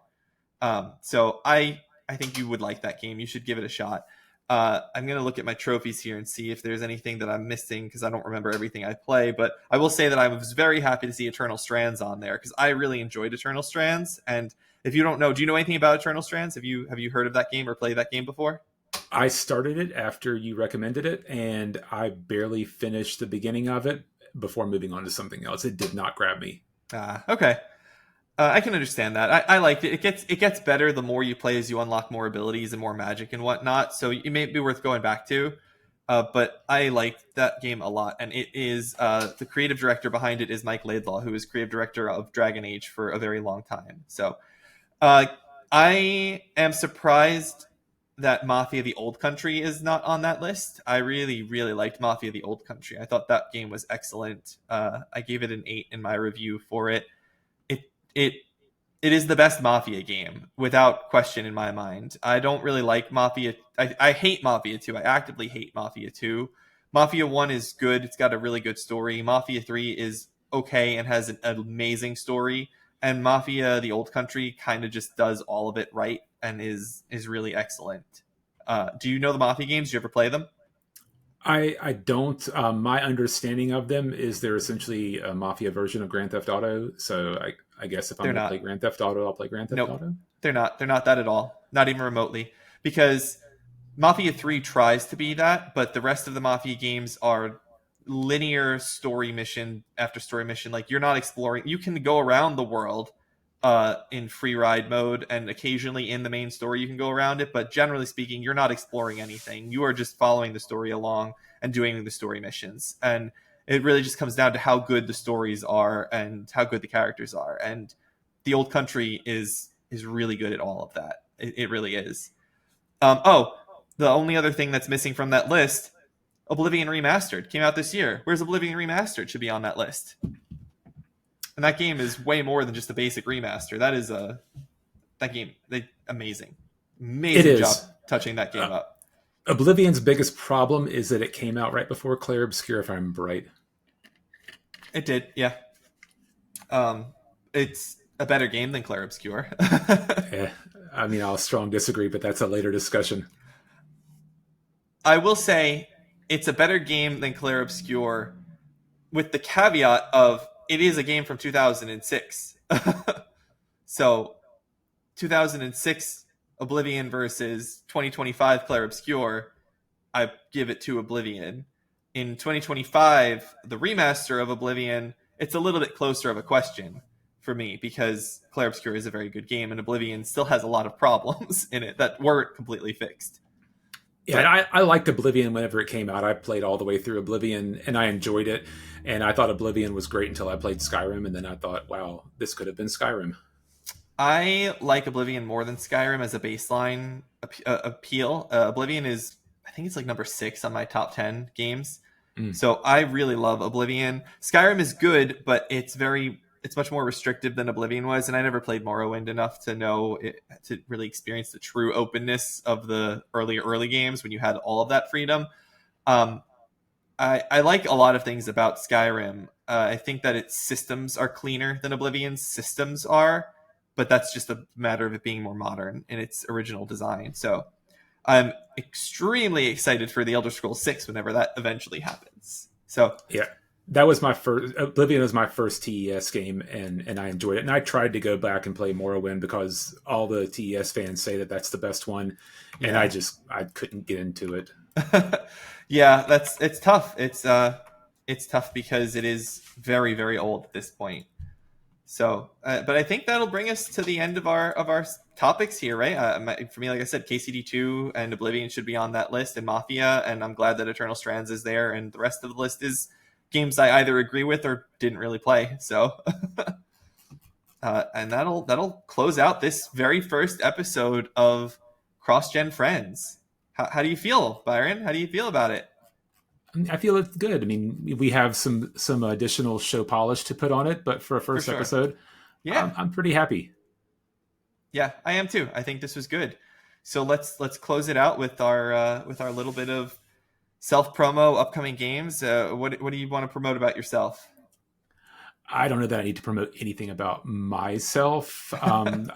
So I think you would like that game. You should give it a shot. I'm going to look at my trophies here and see if there's anything that I'm missing, because I don't remember everything I play. But I will say that I was very happy to see Eternal Strands on there, because I really enjoyed Eternal Strands. And if you don't know, do you know anything about Eternal Strands? Have you heard of that game or played that game before? I started it after you recommended it, and I barely finished the beginning of it before moving on to something else. It did not grab me. Okay. I can understand that. I liked it. It gets better the more you play, as you unlock more abilities and more magic and whatnot. So it may be worth going back to. But I liked that game a lot. And it is the creative director behind it is Mike Laidlaw, who is creative director of Dragon Age for a very long time. So I am surprised that Mafia the Old Country is not on that list. I really, really liked Mafia the Old Country. I thought that game was excellent. I gave it an 8 in my review for it. It is the best Mafia game, without question, in my mind. I don't really like Mafia. I hate Mafia 2. I actively hate Mafia 2. Mafia 1 is good. It's got a really good story. Mafia 3 is okay and has an amazing story. And Mafia the Old Country kind of just does all of it right and is really excellent. Do you know the Mafia games? Do you ever play them? I don't. My understanding of them is they're essentially a Mafia version of Grand Theft Auto. So I guess if I'm going to play Grand Theft Auto, I'll play Grand Theft Auto. They're not. They're not that at all. Not even remotely. Because Mafia 3 tries to be that, but the rest of the Mafia games are linear story mission after story mission. You're not exploring. You can go around the world in free ride mode, and occasionally in the main story you can go around it, but generally speaking, you're not exploring anything. You are just following the story along and doing the story missions. And it really just comes down to how good the stories are and how good the characters are. And the Old Country is really good at all of that. It really is. The only other thing that's missing from that list Oblivion Remastered came out this year. Where's Oblivion Remastered? Should be on that list. And that game is way more than just a basic remaster. That is that game, amazing, It amazing job is. touching that game up. Oblivion's biggest problem is that it came out right before Clair Obscur, if I'm right. It did, yeah. It's a better game than Clair Obscur. I mean, I'll strong disagree, but that's a later discussion. I will say it's a better game than Clair Obscur, with the caveat of it is a game from 2006. So 2006 Oblivion versus 2025 Clair Obscur, I give it to Oblivion. In 2025, the remaster of Oblivion, it's a little bit closer of a question for me because Clair Obscur is a very good game and Oblivion still has a lot of problems in it that weren't completely fixed. Yeah, I liked Oblivion whenever it came out. I played all the way through Oblivion, and I enjoyed it. And I thought Oblivion was great until I played Skyrim, and then I thought, wow, this could have been Skyrim. I like Oblivion more than Skyrim as a baseline appeal. Oblivion is, I think it's like number 6 on my top 10 games. So I really love Oblivion. Skyrim is good, but it's much more restrictive than Oblivion was, and I never played Morrowind enough to know it, to really experience the true openness of the early games when you had all of that freedom. I like a lot of things about Skyrim. I think that its systems are cleaner than Oblivion's systems are, but that's just a matter of it being more modern in its original design. So I'm extremely excited for the Elder Scrolls 6 whenever that eventually happens. So yeah, that was my first. Oblivion was my first TES game, and I enjoyed it. And I tried to go back and play Morrowind because all the TES fans say that that's the best one, and I couldn't get into it. Yeah, it's tough. It's tough because it is very, very old at this point. So, but I think that'll bring us to the end of our topics here, right? For me, like I said, KCD2 and Oblivion should be on that list, and Mafia, and I'm glad that Eternal Strands is there, and the rest of the list is games I either agree with or didn't really play. So, and that'll close out this very first episode of CrossGen Friends. How do you feel, Byron? How do you feel about it? I feel it's good. I mean, we have some additional show polish to put on it, but for a first episode, yeah, I'm pretty happy. Yeah, I am too. I think this was good. So let's close it out with our little bit of self promo, upcoming games. What do you want to promote about yourself? I don't know that I need to promote anything about myself. I'm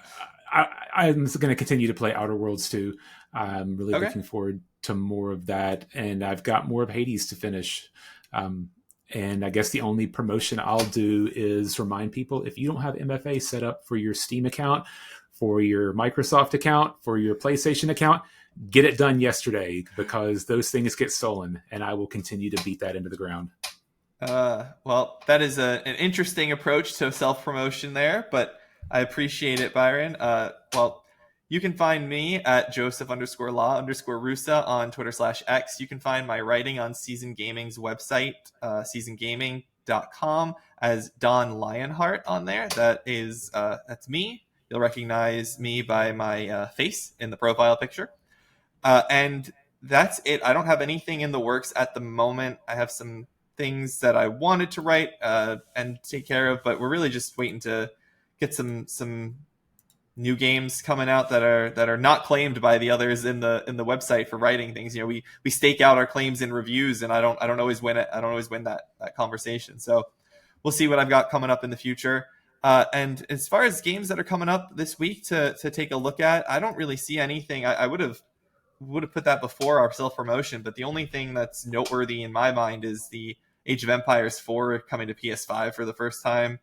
going to continue to play Outer Worlds 2. I'm really looking forward to more of that, and I've got more of Hades to finish. And I guess the only promotion I'll do is remind people, if you don't have MFA set up for your Steam account, for your Microsoft account, for your PlayStation account, get it done yesterday, because those things get stolen, and I will continue to beat that into the ground. Well, that is an interesting approach to self-promotion there, but I appreciate it, Byron. Well, you can find me at Joseph_Law_Russa on Twitter/X. You can find my writing on Season Gaming's website, seasongaming.com, as Don Lionheart on there. That's me. You'll recognize me by my face in the profile picture. And that's it. I don't have anything in the works at the moment. I have some things that I wanted to write and take care of, but we're really just waiting to get some new games coming out that are not claimed by the others in the website for writing things. You know, we stake out our claims in reviews, and I don't always win it. I don't always win that conversation. So we'll see what I've got coming up in the future. And as far as games that are coming up this week to take a look at, I don't really see anything. I would have put that before our self-promotion, but the only thing that's noteworthy in my mind is the Age of Empires 4 coming to PS5 for the first time,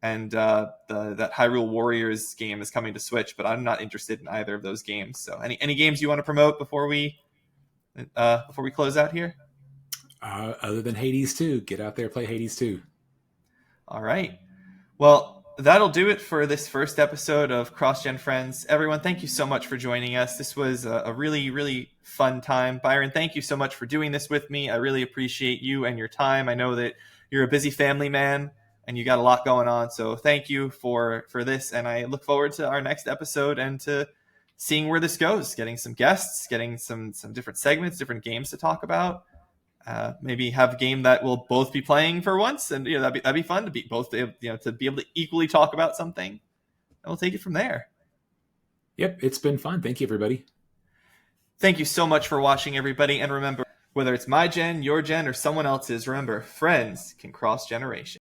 and that Hyrule Warriors game is coming to Switch, but I'm not interested in either of those games. So any games you want to promote before we close out here? Other than Hades 2, get out there, play Hades 2. All right. Well, that'll do it for this first episode of CrossGen Friends. Everyone, thank you so much for joining us. This was a really, really fun time. Byron, thank you so much for doing this with me. I really appreciate you and your time. I know that you're a busy family man and you got a lot going on. So thank you for this. And I look forward to our next episode and to seeing where this goes, getting some guests, getting some different segments, different games to talk about. maybe have a game that we'll both be playing for once, and that'd be fun to be both to be able to equally talk about something, and we'll take it from there. Yep, it's been fun. Thank you, everybody. Thank you so much for watching, everybody, and remember, whether it's my gen, your gen, or someone else's, remember, friends can cross generations.